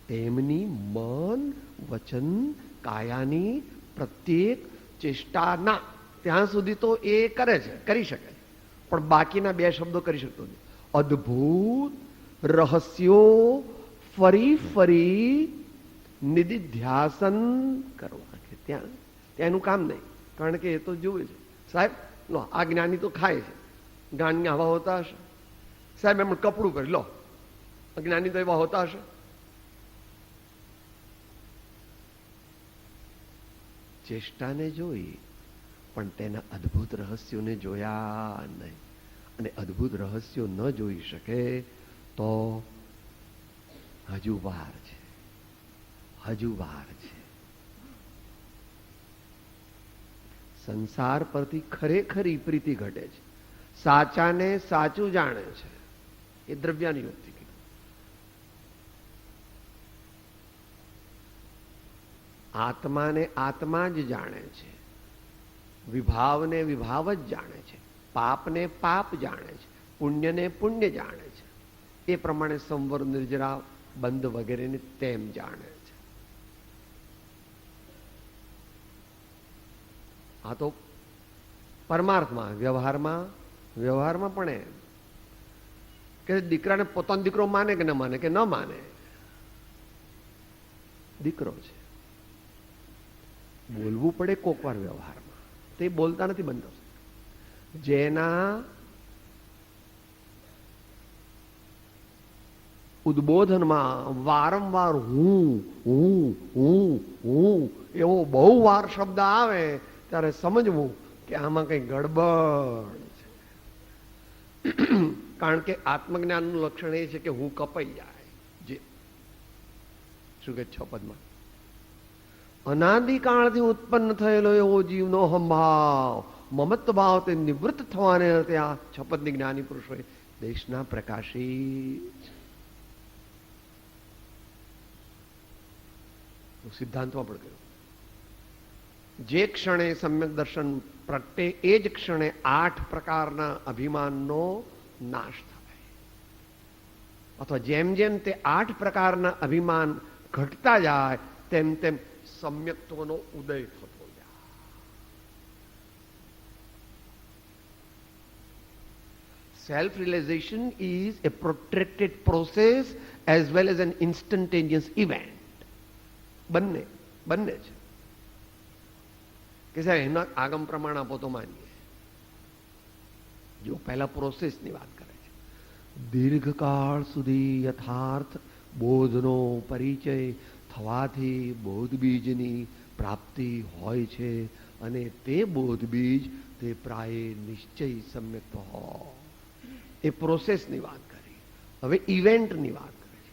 તેમની મન વચન કાયાની પ્રત્યેક ચેષ્ટાના, ત્યાં સુધી તો એ કરે છે, કરી શકે, પણ બાકીના 2 શબ્દો કરી શકતો નથી. અદ્ભુત રહસ્યો ફરી ફરી નિધિધ્યાસન કરવા કે ત્યાં એનું કામ નહીં, કારણ કે એ તો જુએ છે સાહેબ લો આ જ્ઞાની તો ખાય છે, જ્ઞાની આવા હોતા હશે, સાહેબ એમણે કપડું કરી લો, અજ્ઞાની તો એવા હોતા હશે. ચેષ્ટાને જોઈ પણ તેના અદ્ભુત રહસ્યોને જોયા નહીં, અને અદ્ભુત રહસ્યો ન જોઈ શકે તો હજુ વાર છે, હજુ વાર છે. સંસાર પરથી ખરેખરી પ્રીતિ ઘટે છે. સાચાને સાચું જાણે છે એ દ્રવ્યાની યુક્તિ કીધું. આત્માને આત્મા જ જાણે છે, વિભાવને વિભાવ જ જાણે છે, પાપને પાપ જાણે છે, પુણ્યને પુણ્ય જાણે છે. એ પ્રમાણે સંવર, નિર્જરા, બંધ વગેરેને તેમ જાણે છે. આ તો પરમાર્થમાં. વ્યવહારમાં પણ એમ કે દીકરાને પોતાનો દીકરો માને કે ન માને, કે ન માને, દીકરો છે, બોલવું પડે કોક વાર વ્યવહારમાં, તે બોલતા નથી બનતો. જેના ઉદ્બોધનમાં વારંવાર હું હું હું હું એવો બહુ વાર શબ્દ આવે ત્યારે સમજવું કે આમાં કઈ ગડબડ છે. કારણ કે આત્મજ્ઞાનનું લક્ષણ એ છે કે હું કપાઈ જાય. જે શું કે 6 પદમાં અનાદિકાળથી ઉત્પન્ન થયેલો એવો જીવનો હંભાવ, મમત્વ ભાવ તે નિવૃત્ત થવાને ત્યાં 6 પદની જ્ઞાની પુરુષોએ દેશના પ્રકાશી સિદ્ધાંતમાં પણ કહ્યું. જે ક્ષણે સમ્યક દર્શન પ્રગટે એ જ ક્ષણે 8 પ્રકારના અભિમાનનો નાશ થાય. અથવા જેમ જેમ તે 8 પ્રકારના અભિમાન ઘટતા જાય તેમ તેમ સમ્યક્ત્વનો ઉદય થતો જાય. Self realisation is a protracted process as well as an instantaneous event. બંને છે કે સાહેબ એના આગમ પ્રમાણ આપો તો માનીએ. જો પહેલા પ્રોસેસની વાત કરે છે. દીર્ઘકાળ સુધી યથાર્થ બોધનો પરિચય થવાથી બોધ બીજની પ્રાપ્તિ હોય છે, અને તે બોધ બીજ તે પ્રાય નિશ્ચય સમ્યક્ત હોય. એ પ્રોસેસની વાત કરી. હવે ઇવેન્ટની વાત કરે છે.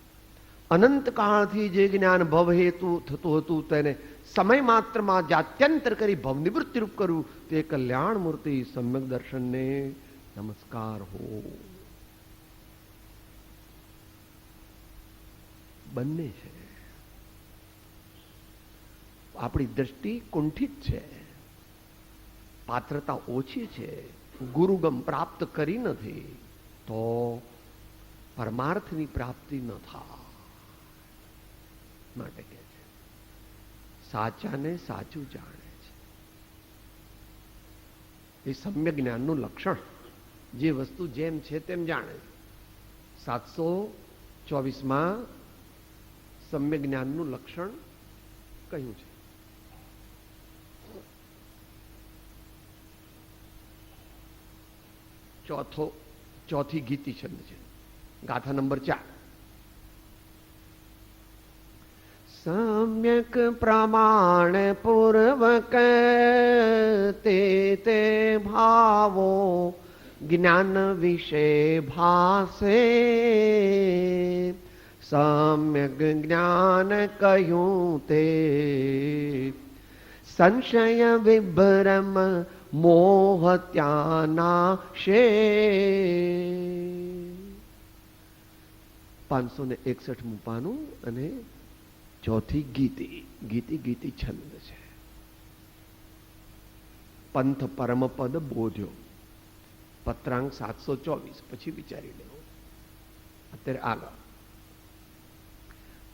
અનંત કાળથી જે જ્ઞાન ભવ હેતુ થતું હતું તેને સમય માત્રમાં જાત્યંતર કરી ભવ નિવૃત્તિ રૂપ કરવું તે કલ્યાણ મૂર્તિ સમ્યક દર્શનને નમસ્કાર હો. બંને છે. આપણી દ્રષ્ટિ કુંઠિત છે, પાત્રતા ઓછી છે, ગુરુગમ પ્રાપ્ત કરી નથી તો પરમાર્થની પ્રાપ્તિ ન થાય. માટે કે છે સાચાને સાચું જાણે છે. એ સમ્યક જ્ઞાનનું લક્ષણ. જે વસ્તુ જેમ છે તેમ જાણે. 724માં સમ્યક જ્ઞાનનું લક્ષણ કહ્યું છે. ચોથી ગીતિ છંદ છે, ગાથા નંબર 4. સમ્યક પ્રમાણ પૂર્વક તે ભાવો જ્ઞાન વિશે ભાસે, સમ્યક જ્ઞાન કહ્યું તે સંશય વિભ્રમ મોહ ત્યાના શે. 561મું પાનું અને ચોથી ગીતિ છંદ છે. પંથ પરમ પદ બોધ્યો. પત્રાંક 724. પછી વિચારી લેવું. અત્યારે આગળ.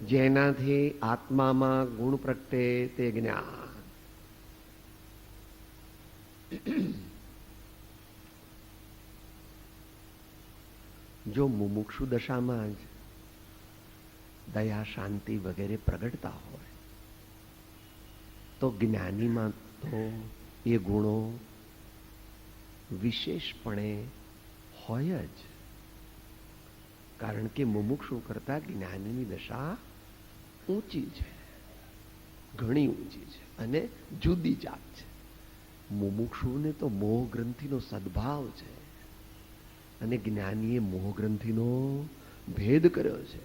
જેનાથી આત્મામાં ગુણ પ્રગટે તે જ્ઞાન. જો મુમુક્ષુ દશામાં જ દયા, શાંતિ વગેરે પ્રગટતા હોય, તો જ્ઞાનીમાં તો એ ગુણો વિશેષપણે હોય જ. કારણ કે મુમુક્ષુ કરતા જ્ઞાનીની દશા ઊંચી છે, ઘણી ઊંચી છે અને જુદી જાત છે. મુમુક્ષુને તો મોહ ગ્રંથિનો સદભાવ છે અને જ્ઞાનીએ મોહ ગ્રંથિનો ભેદ કર્યો છે.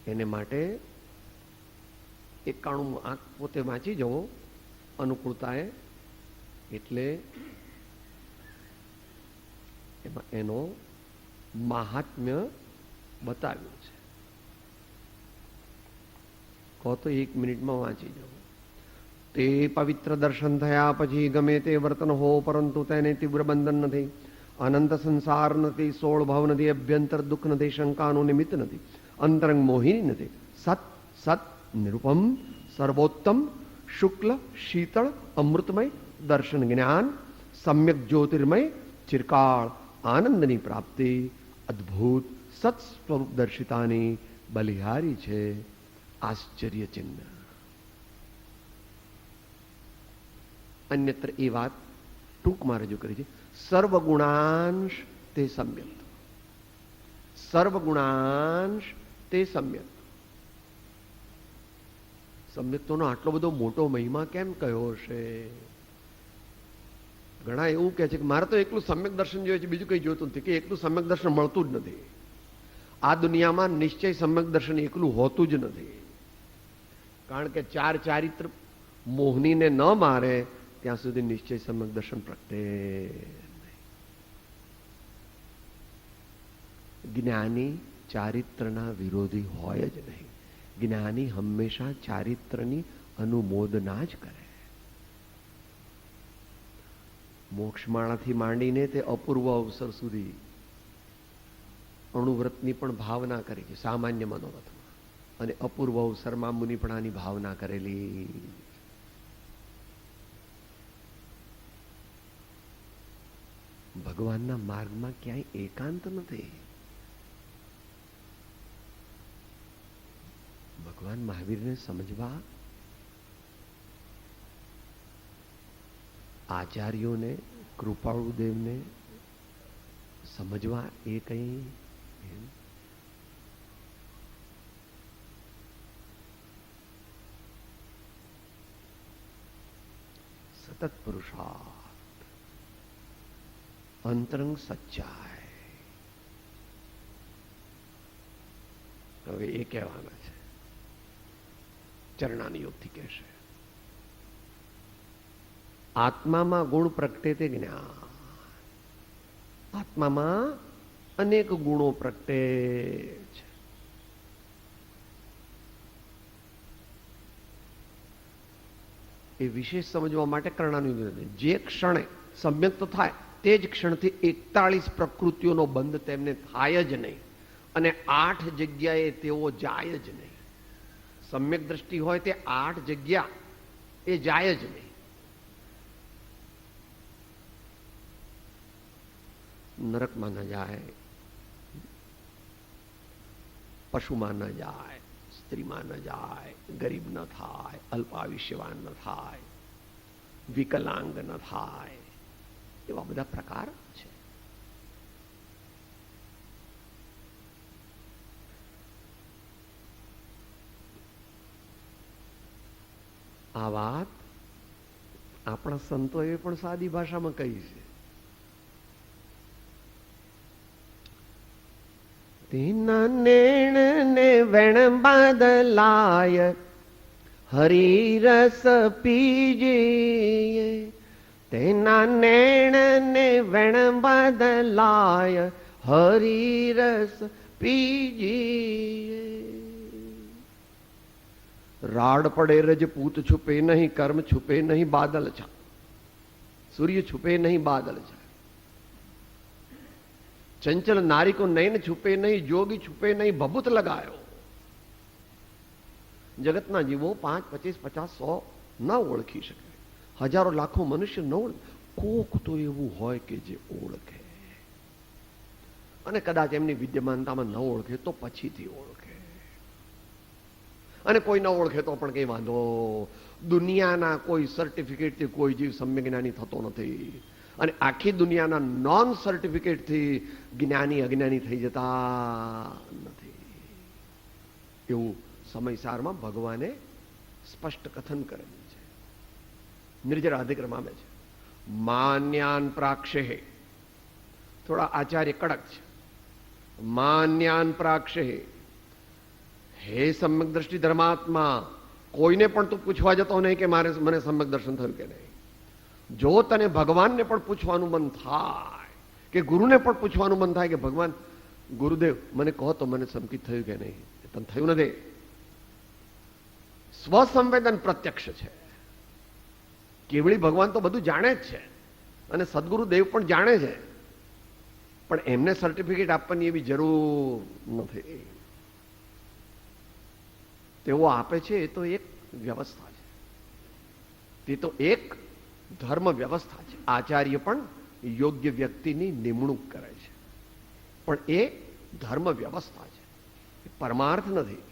એને માટે 91 આંક પોતે વાંચી જવો અનુકૂળતાએ, એટલે એમાં એનો મહાત્મ્ય બતાવ્યું છે. કહો તો 1 મિનિટમાં વાંચી જવું. તે પવિત્ર દર્શન થયા પછી ગમે તે વર્તન હો, પરંતુ તેને તીવ્ર બંધન નથી, અનંત સંસાર નથી, 16 ભાવ નથી, અભ્યંતર દુઃખ નથી, શંકાનું નિમિત્ત નથી, અંતરંગ મોહિની નથી, સત સત નિરૂપમ સર્વોત્તમ શુક્લ શીતળ અમૃતમય દર્શન જ્ઞાન સમ્યક જ્યોતિર્મય ચિરકાળ આનંદની પ્રાપ્તિ અદ્ભુત સત સ્વરૂપ દર્શિતાની બલિહારી છે આશ્ચર્ય ચિહ્ન. અન્યત્ર એ વાત ટૂંકમાં રજૂ કરી છે. સર્વગુણાંશ તે સમ્યક, સર્વગુણાંશ તે સમ્યક. સમ્યક્તોનો આટલો બધો મોટો મહિમા કેમ કયો હશે? ઘણા એવું કહે છે કે મારે તો એકલું સમ્યક દર્શન જોઈએ છે, બીજું કઈ જોતું નથી. કે એકલું સમ્યક દર્શન મળતું જ નથી. આ દુનિયામાં નિશ્ચય સમ્યક દર્શન એકલું હોતું જ નથી. કારણ કે 4 ચારિત્ર મોહનીને ન મારે ત્યાં સુધી નિશ્ચય સમ્યક દર્શન પ્રગટે નહીં. જ્ઞાની ચારિત્રના વિરોધી હોય જ નહીં. જ્ઞાની હંમેશા ચારિત્રની અનુમોદના જ કરે. મોક્ષમાળાથી માંડીને તે અપૂર્વ અવસર સુધી અણુવ્રતની પણ ભાવના કરી છે સામાન્ય મનોરથમાં, અને અપૂર્વ અવસરમાં મુનિપણાની ભાવના કરેલી. ભગવાનના માર્ગમાં ક્યાંય એકાંત નથી. ભગવાન મહાવીરને સમજવા આચાર્યોને, કૃપાળુદેવને સમજવા એ કઈ સતત પુરુષાર્થ, અંતરંગ સચ્ચાઈ. હવે એ કહેવાના છે, ચરણાની યોગથી કહેશે. આત્મામાં ગુણ પ્રગટે તે જ્ઞાન. આત્મામાં અનેક ગુણો પ્રગટે છે. એ વિશેષ સમજવા માટે કરણાનું જે ક્ષણે સમ્યક તો થાય તે જ ક્ષણથી 41 પ્રકૃતિઓનો બંધ તેમને થાય જ નહીં, અને 8 જગ્યાએ તેઓ જાય જ નહીં. સમ્યક દ્રષ્ટિ હોય તે 8 જગ્યા એ જાય જ નહીં. નરકમાં ન જાય, પશુમાં ન જાય, સ્ત્રીમાં ન જાય, ગરીબ ન થાય, અલ્પાયુષ્યવાન ન થાય, વિકલાંગ ન થાય, એવા બધા પ્રકાર છે. આ વાત આપણા સંતોએ પણ સાદી ભાષામાં કહી છે. તેના નેણ ને વેણ બદલાય હરિરસ પીજીએ. તેના નેણ ને વેણ બદલાય હરિરસ પીજીએ. રાડ પડે રજપૂત છુપે નહીં, કર્મ છુપે નહીં બાદલ છા. સૂર્ય છુપે નહીં બાદલ છા. ચંચલ નારી કો નયન છુપે નહીં, જોગી છુપે નહીં ભભૂત લગાયો. જગતના જીવો 5, 25, 50, 100 ન ઓળખી શકે. હજારો લાખો મનુષ્ય ન ઓળખે. કોક તો એવું હોય કે જે ઓળખે. અને કદાચ એમની વિદ્યમાનતામાં ન ઓળખે તો પછીથી ઓળખે. અને કોઈ ન ઓળખે તો પણ કઈ વાંધો. દુનિયાના કોઈ સર્ટિફિકેટથી કોઈ જીવ સમ્યક જ્ઞાની થતો નથી. અને આખી દુનિયાના નોન સર્ટિફિકેટથી જ્ઞાની અજ્ઞાની થઈ જતા નથી. એવું સમયસારમાં ભગવાને સ્પષ્ટ કથન કરેલું છે. નિર્જરા અધિક્રમ આવે છે. માન્યાન પ્રાક્ષે, થોડા આચાર્ય કડક છે. માન્યાન પ્રાક્ષે, હે સમ્યક દ્રષ્ટિ ધર્માત્મા, કોઈને પણ તું પૂછવા જતો નહીં કે મને સમ્યક દર્શન થયું કે નહીં. જો તને ભગવાનને પણ પૂછવાનું મન થાય કે ગુરુને પણ પૂછવાનું મન થાય કે ભગવાન ગુરુદેવ મને કહો તો મને સંકિત થયું કે નહીં, તને થયું નથી. સ્વસંવેદન પ્રત્યક્ષ છે. કેવળી ભગવાન તો બધું જાણે જ છે અને સદગુરુદેવ પણ જાણે છે, પણ એમને સર્ટિફિકેટ આપવાની એવી જરૂર નથી. તેઓ આપે છે એ તો એક વ્યવસ્થા છે, તે તો એક ધર્મ વ્યવસ્થા છે. આચાર્ય પણ યોગ્ય વ્યક્તિની નિમણૂક કરે છે, પણ એ ધર્મ વ્યવસ્થા છે, એ પરમાર્થ નથી.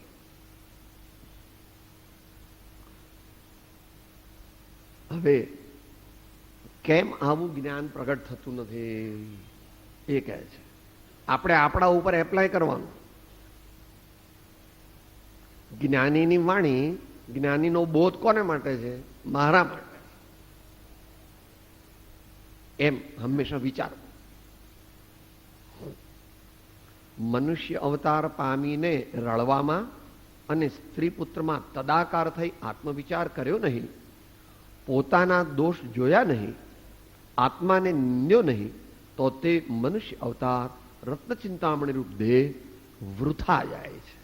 હવે કેમ આવું જ્ઞાન પ્રગટ થતું નથી એ કહે છે. આપણે આપણા ઉપર એપ્લાય કરવાનું. જ્ઞાનીની વાણી, જ્ઞાનીનો બોધ કોને માટે છે? મારા માટે. એમ હંમેશા વિચારો. મનુષ્ય અવતાર પામીને રળવામાં અને સ્ત્રી પુત્રમાં તદાકાર થઈ આત્મવિચાર કર્યો નહીં, પોતાના દોષ જોયા નહીં, આત્માને નિંદ્યો નહીં, તો તે મનુષ્ય અવતાર રત્નચિંતામણી રૂપ દેહ વૃથા જાય છે.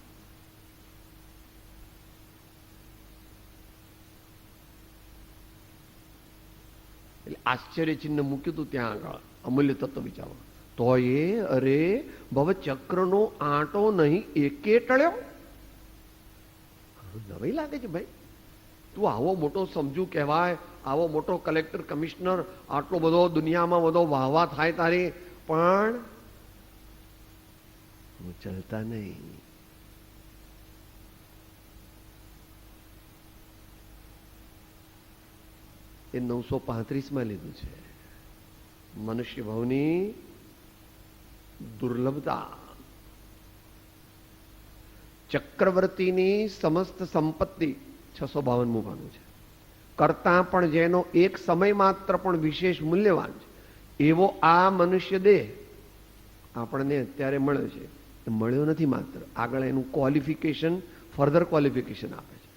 એટલે આશ્ચર્ય ચિહ્ન મૂક્યું હતું ત્યાં આગળ અમૂલ્ય તત્વ વિચારો. તો એ અરે ભવ ચક્રનો આંટો નહીં એકે ટળ્યો. નવાઈ લાગે છે ભાઈ. તું આવો મોટો સમજુ કહેવાય, આવો મોટો કલેક્ટર કમિશનર, આટલો બધો દુનિયામાં બધો વાહવા થાય તારી, પણ હું ચલતા નહીં. એ 935 લીધું છે. મનુષ્ય ભાવની દુર્લભતા. ચક્રવર્તીની સમસ્ત સંપત્તિ 652 પાનું છે. કરતા પણ જેનો એક સમય માત્ર પણ વિશેષ મૂલ્યવાન છે એવો આ મનુષ્ય દેહ આપણને અત્યારે મળ્યો છે. એ મળ્યો નથી માત્ર, આગળ એનું ક્વોલિફિકેશન, ફર્ધર ક્વોલિફિકેશન આપે છે.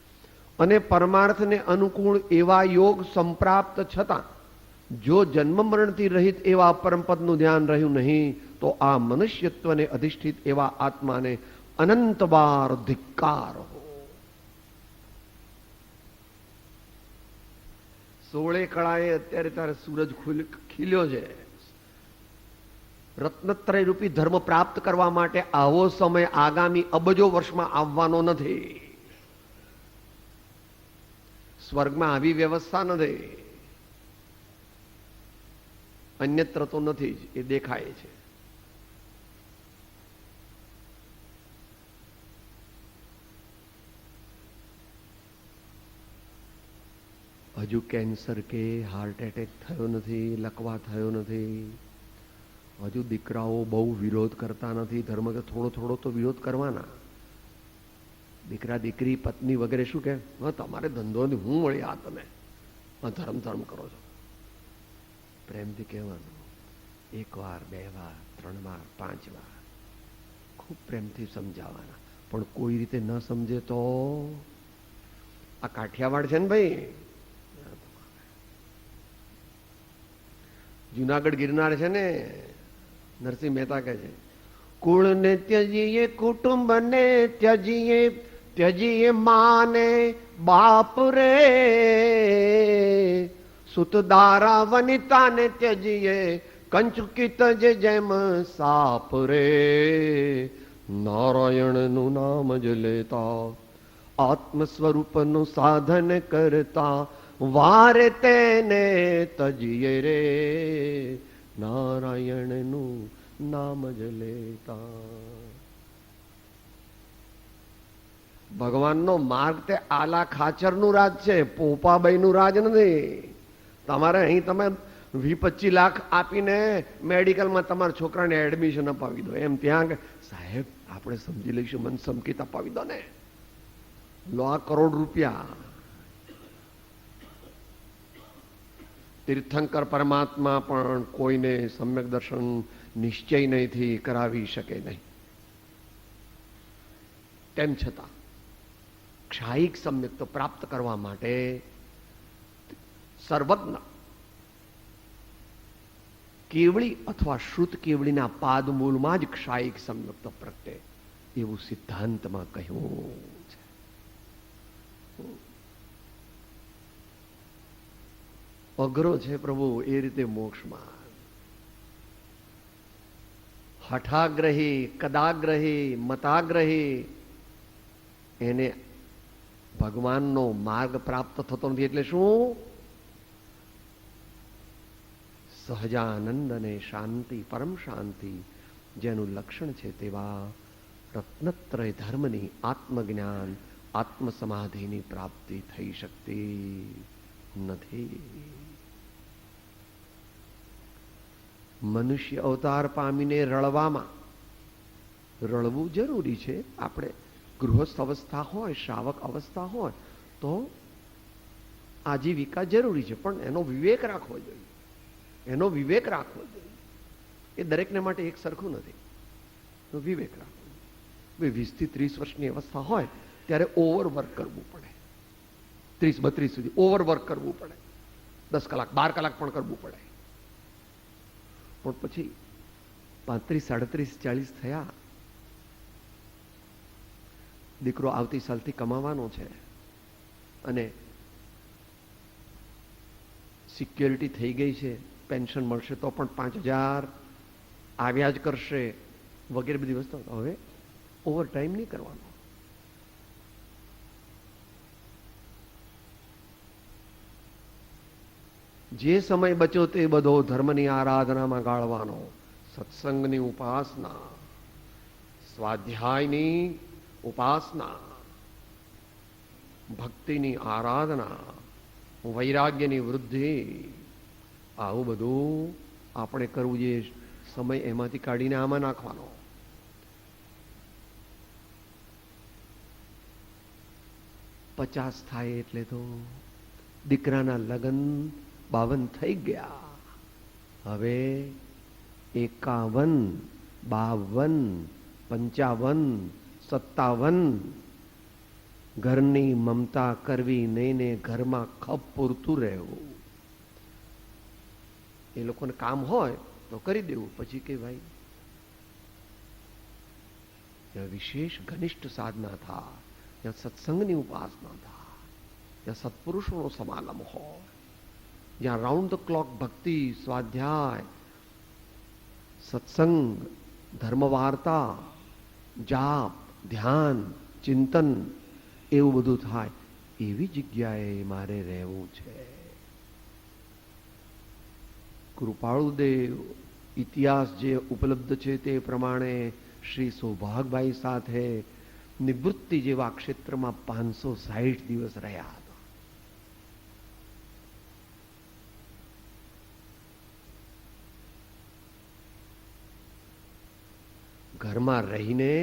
અને પરમાર્થને અનુકૂળ એવા યોગ સંપ્રાપ્ત છતાં જો જન્મ મરણથી રહિત એવા પરમપદનું ધ્યાન રહ્યું નહીં તો આ મનુષ્યત્વને અધિષ્ઠિત એવા આત્માને અનંત વાર ધિક્કાર હો. 16 કળાએ અત્યારે તારે સૂરજ ખીલ્યો છે. રત્નત્રય રૂપી ધર્મ પ્રાપ્ત કરવા માટે આવો સમય આગામી અબજો વર્ષમાં આવવાનો નથી. સ્વર્ગમાં આવી વ્યવસ્થા નથી, અન્યત્ર તો નથી જ, એ દેખાય છે. હજુ કેન્સર કે હાર્ટ એટેક થયો નથી, લકવા થયો નથી. હજુ દીકરાઓ બહુ વિરોધ કરતા નથી. ધર્મ કે થોડો થોડો તો વિરોધ કરવાના. દીકરા દીકરી પત્ની વગેરે શું કે તમારે ધંધો હું વળી આ તમે ધર્મ ધર્મ કરો છો. પ્રેમથી કહેવાનું. 1 વાર 2 વાર 3 વાર 5 વાર ખૂબ પ્રેમથી સમજાવવાના. પણ કોઈ રીતે ન સમજે તો આ કાઠિયાવાડ છે ને ભાઈ, જુનાગઢ ગિરનાર છે ને, નરસિંહ મહેતા કહે છે કુળને ત્યજીએ, કુટુંબને ત્યજીએ, ત્યજીએ માને બાપ રે, સુતદારા વનિતાને ત્યજીએ, કંચુકિત જેમ સાપ રે. નારાયણનું નામ જ લેતા, આત્મ સ્વરૂપનું સાધન કરતા, વારે તેને તજીએ રે. નારાયણનું નામ જ લેતા. ભગવાનનો માર્ગ તે આલા ખાચરનું રાજ છે, પોપાબાઈનું રાજ નથી. તમારે અહીં તમે 20-25 લાખ આપીને મેડિકલમાં તમારા છોકરાને એડમિશન અપાવી દો, એમ ત્યાં સાહેબ આપણે સમજી લઈશું, મને સંકેત અપાવી દો ને, લો આ કરોડ રૂપિયા. તીર્થંકર પરમાત્મા પણ કોઈને સમ્યક દર્શન નિશ્ચય નહીંથી કરાવી શકે નહીં. તેમ છતાં ક્ષાયિક સમ્યક્ત પ્રાપ્ત કરવા માટે સર્વજ્ઞ કેવળી અથવા શ્રુત કેવળીના પાદમૂલમાં જ ક્ષાયિક સમ્યક્ત પ્રગટે એવું સિદ્ધાંતમાં કહ્યું છે. અઘરો છે પ્રભુ એ રીતે મોક્ષમાં. હઠાગ્રહી, કદાગ્રહી, મતાગ્રહી એને ભગવાનનો માર્ગ પ્રાપ્ત થતો નથી. એટલે શું? સહજાનંદ અને શાંતિ, પરમ શાંતિ જેનું લક્ષણ છે તેવા રત્નત્રય ધર્મની આત્મજ્ઞાન, આત્મસમાધિની પ્રાપ્તિ થઈ શકતી નથી. મનુષ્ય અવતાર પામીને રળવું જરૂરી છે. આપણે ગૃહસ્થ અવસ્થા હોય, શ્રાવક અવસ્થા હોય તો આજીવિકા જરૂરી છે, પણ એનો વિવેક રાખવો જોઈએ. એનો વિવેક રાખવો જોઈએ. એ દરેકને માટે એક સરખું નથી. તો વિવેક રાખવો. 20 થી 30 વર્ષની અવસ્થા હોય ત્યારે ઓવરવર્ક કરવું પડે. 30-32 સુધી ઓવરવર્ક કરવું પડે. 10 કલાક 12 કલાક પણ કરવું પડે. પણ પછી 35, 37, 40 થયા, દીકરો આવતી સાલથી કમાવાનો છે અને સિક્યોરિટી થઈ ગઈ છે, પેન્શન મળશે તો પણ 5,000 આવ્યા જ કરશે વગેરે બધી વસ્તુ. હવે ઓવર ટાઈમ નહીં કરવાનો. જે સમય બચ્યો તે બધો ધર્મની આરાધનામાં ગાળવાનો, સત્સંગની ઉપાસના, સ્વાધ્યાયની ઉપાસના, ભક્તિની આરાધના, વૈરાગ્યની વૃદ્ધિ, આવું બધું આપણે કરવું જોઈએ. સમય એમાંથી કાઢીને આમાં નાખવાનો. પચાસ થાય એટલે તો દીકરાના લગ્ન 52 થઈ ગયા. હવે 51, 52, 55, 57 ઘરની મમતા કરવી નહીં ને ઘરમાં ખપ પૂરતું રહેવું. એ લોકોને કામ હોય તો કરી દેવું, પછી કે ભાઈ ત્યાં વિશેષ ઘનિષ્ઠ સાધના થાય, ત્યાં સત્સંગની ઉપાસના થાય, ત્યાં સત્પુરુષોનો સમાગમ હોય, જ્યાં રાઉન્ડ ધ ક્લોક ભક્તિ, સ્વાધ્યાય, સત્સંગ, ધર્મ વાર્તા, જાપ, ધ્યાન, ચિંતન એવું બધું થાય, એવી જગ્યાએ મારે રહેવું છે. કૃપાળુદેવ ઇતિહાસ જે ઉપલબ્ધ છે તે પ્રમાણે શ્રી સૌભાગભાઈ સાથે નિવૃત્તિ જેવા ક્ષેત્રમાં 560 દિવસ રહ્યા હતા. ઘરમાં રહીને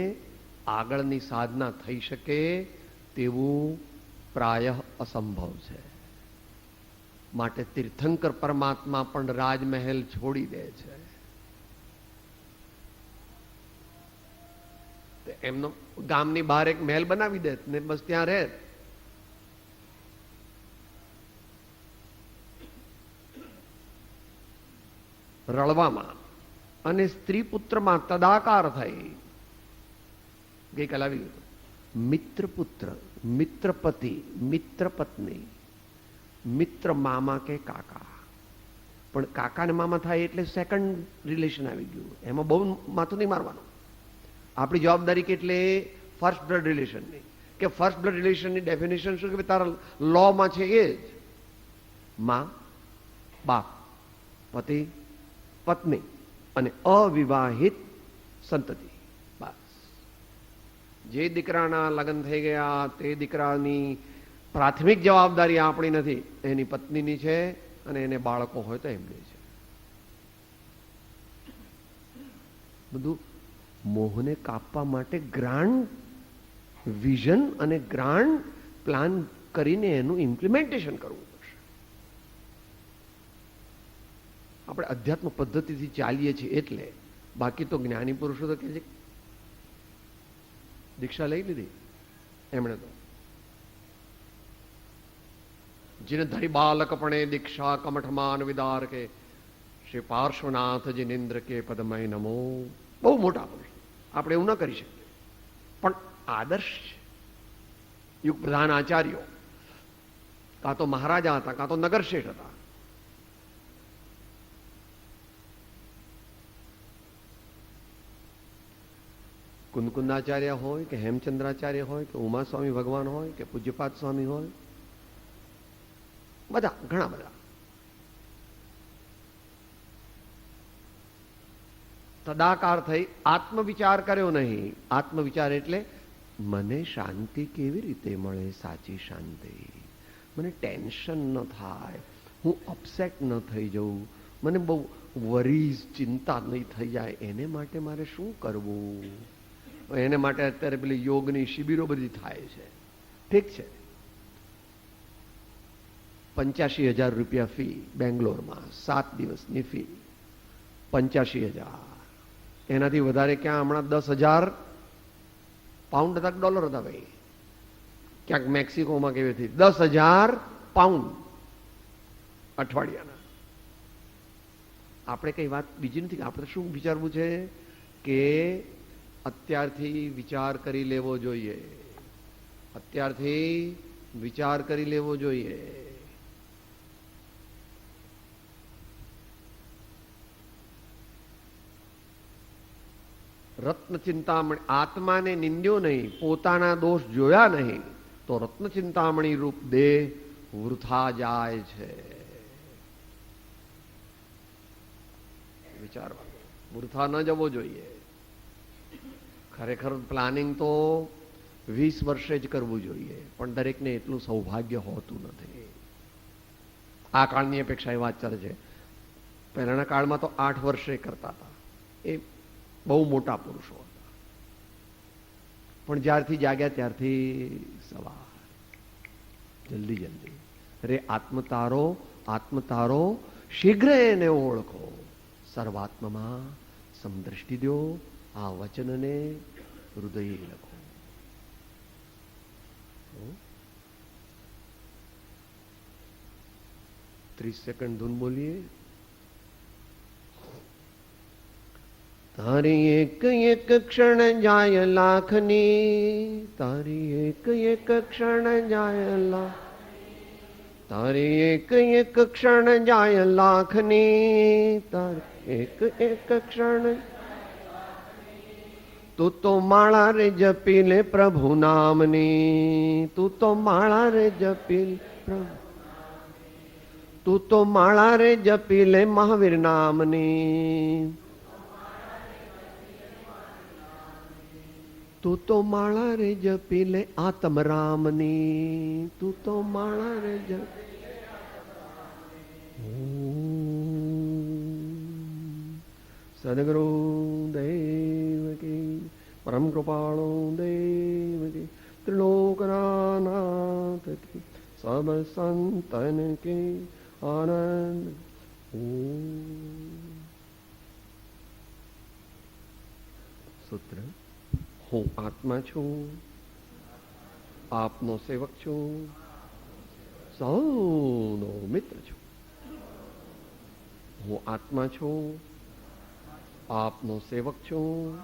આગળની સાધના થઈ શકે તેવું પ્રાયઃ અસંભવ છે. માટે તીર્થંકર પરમાત્મા પણ રાજમહેલ છોડી દે છે. એમનો ગામની બહાર એક મહેલ બનાવી દે ને બસ ત્યાં રહે. રળવામાં અને સ્ત્રી પુત્રમાં તદાકાર થઈ. ગઈકાલ આવી ગયું મિત્ર પુત્ર, મિત્ર પતિ, મિત્ર પત્ની, મિત્ર મામા કે કાકા. પણ કાકા ને મામા થાય એટલે સેકન્ડ રિલેશન આવી ગયું. એમાં બહુ માથું નહીં મારવાનું. આપણી જવાબદારી કેટલી? ફર્સ્ટ બ્લડ રિલેશનની. કે ફર્સ્ટ બ્લડ રિલેશનની ડેફિનેશન શું કે તારા લોમાં છે એ જ મા, બાપ, પતિ, પત્ની, અને અવિવાહિત સંતતિ. બસ. જે દીકરાના લગ્ન થઈ ગયા તે દીકરાની પ્રાથમિક જવાબદારી આપણી નથી, એની પત્નીની છે, અને એને બાળકો હોય તો એમની છે. બધું મોહને કાપવા માટે ગ્રાન્ડ વિઝન અને ગ્રાન્ડ પ્લાન કરીને એનું ઇમ્પ્લિમેન્ટેશન કરવું પડશે. આપણે અધ્યાત્મ પદ્ધતિથી ચાલીએ છીએ એટલે, બાકી તો જ્ઞાની પુરુષો તો કે છે દીક્ષા લઈ લીધી એમણે તો, જેને ધરી બાલકપણે દીક્ષા કમઠમાન વિદાર કે શ્રી પાર્શ્વનાથ જિનેન્દ્ર કે પદમય નમો. બહુ મોટા પુરુષ, આપણે એવું ન કરી શકીએ, પણ આદર્શ છે. યુગ પ્રધાન આચાર્યો કાં તો મહારાજા હતા, કાં તો નગર શેઠ હતા. કુંદકુંદાચાર્ય હોય કે હેમચંદ્રાચાર્ય હોય કે ઉમા સ્વામી ભગવાન હોય કે પૂજ્યપાદ સ્વામી હોય, બધા ઘણા બધા તદાકાર થઈ આત્મવિચાર કર્યો નહીં. આત્મવિચાર એટલે મને શાંતિ કેવી રીતે મળે, સાચી શાંતિ. મને ટેન્શન ન થાય, હું અપસેટ ન થઈ જઉં, મને બહુ વરીઝ ચિંતા નહીં થઈ જાય, એને માટે મારે શું કરવું. એને માટે અત્યારે પેલી યોગની શિબિરો બધી થાય છે, ઠીક છે. 85,000 રૂપિયા ફી બેંગ્લોરમાં, 7 દિવસની ફી 85,000. એનાથી વધારે ક્યાં હમણાં 10,000 પાઉન્ડ હતા, ડોલર હતા ભાઈ, ક્યાંક મેક્સિકોમાં કેવી હતી, 10,000 પાઉન્ડ અઠવાડિયાના. આપણે કઈ વાત બીજી નથી, આપણે શું વિચારવું છે કે અત્યારથી વિચાર કરી લેવો જોઈએ, અત્યારથી વિચાર કરી લેવો જોઈએ. રત્ન ચિંતામણી, આત્માને નિંદ્યો નહીં, પોતાના દોષ જોયા નહીં, તો રત્ન ચિંતામણી રૂપ દેહ વૃથા જાય છે. વિચારવાનું, વૃથા ન જવો જોઈએ. ખરેખર પ્લાનિંગ તો 20 વર્ષે જ કરવું જોઈએ, પણ દરેકને એટલું સૌભાગ્ય હોતું નથી. આ કાળની અપેક્ષા એ વાત ચાલે છે. પહેલાના કાળમાં તો 8 વર્ષે કરતા હતા, એ બહુ મોટા પુરુષો હતા. પણ જ્યારથી જાગ્યા ત્યારથી સવાર, જલ્દી જલ્દી. રે આત્મતારો, આત્મતારો, શીઘ્ર એને ઓળખો, સર્વાત્મમાં સમદ્રષ્ટિ દો. આ વચનને હૃદયે લખો. 30 સેકન્ડ ધૂન બોલીએ. તારી એક એક ક્ષણ જાય લાખની, તારી એક એક ક્ષણ જાય લાખ, તારી એક એક ક્ષણ જાય લાખની, તારી એક એક ક્ષણ. તું તો માળા રે જપી લે પ્રભુ નામની, તું તો માળા રે જપી લે પ્રભુ, તું તો માળા રે જપી લે મહાવીર નામની, તું તો માળા રે જપી લે આત્મરામની, તું તો માળા રે જપી લે. સદગુરુ દેવ કી, પરમ કૃપાળુ દેવ કી, ત્રિલોકનાથ કી, સબ સંતન કી આનંદ. સૂત્ર. હું આત્મા છું, આપનો સેવક છું, સૌનો મિત્ર છું. હું આત્મા છું, આપનો સેવક છું,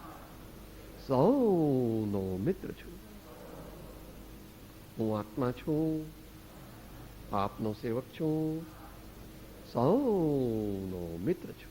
સૌનો મિત્ર છું. હું આત્મા છું, આપનો સેવક છું, સૌનો મિત્ર છું.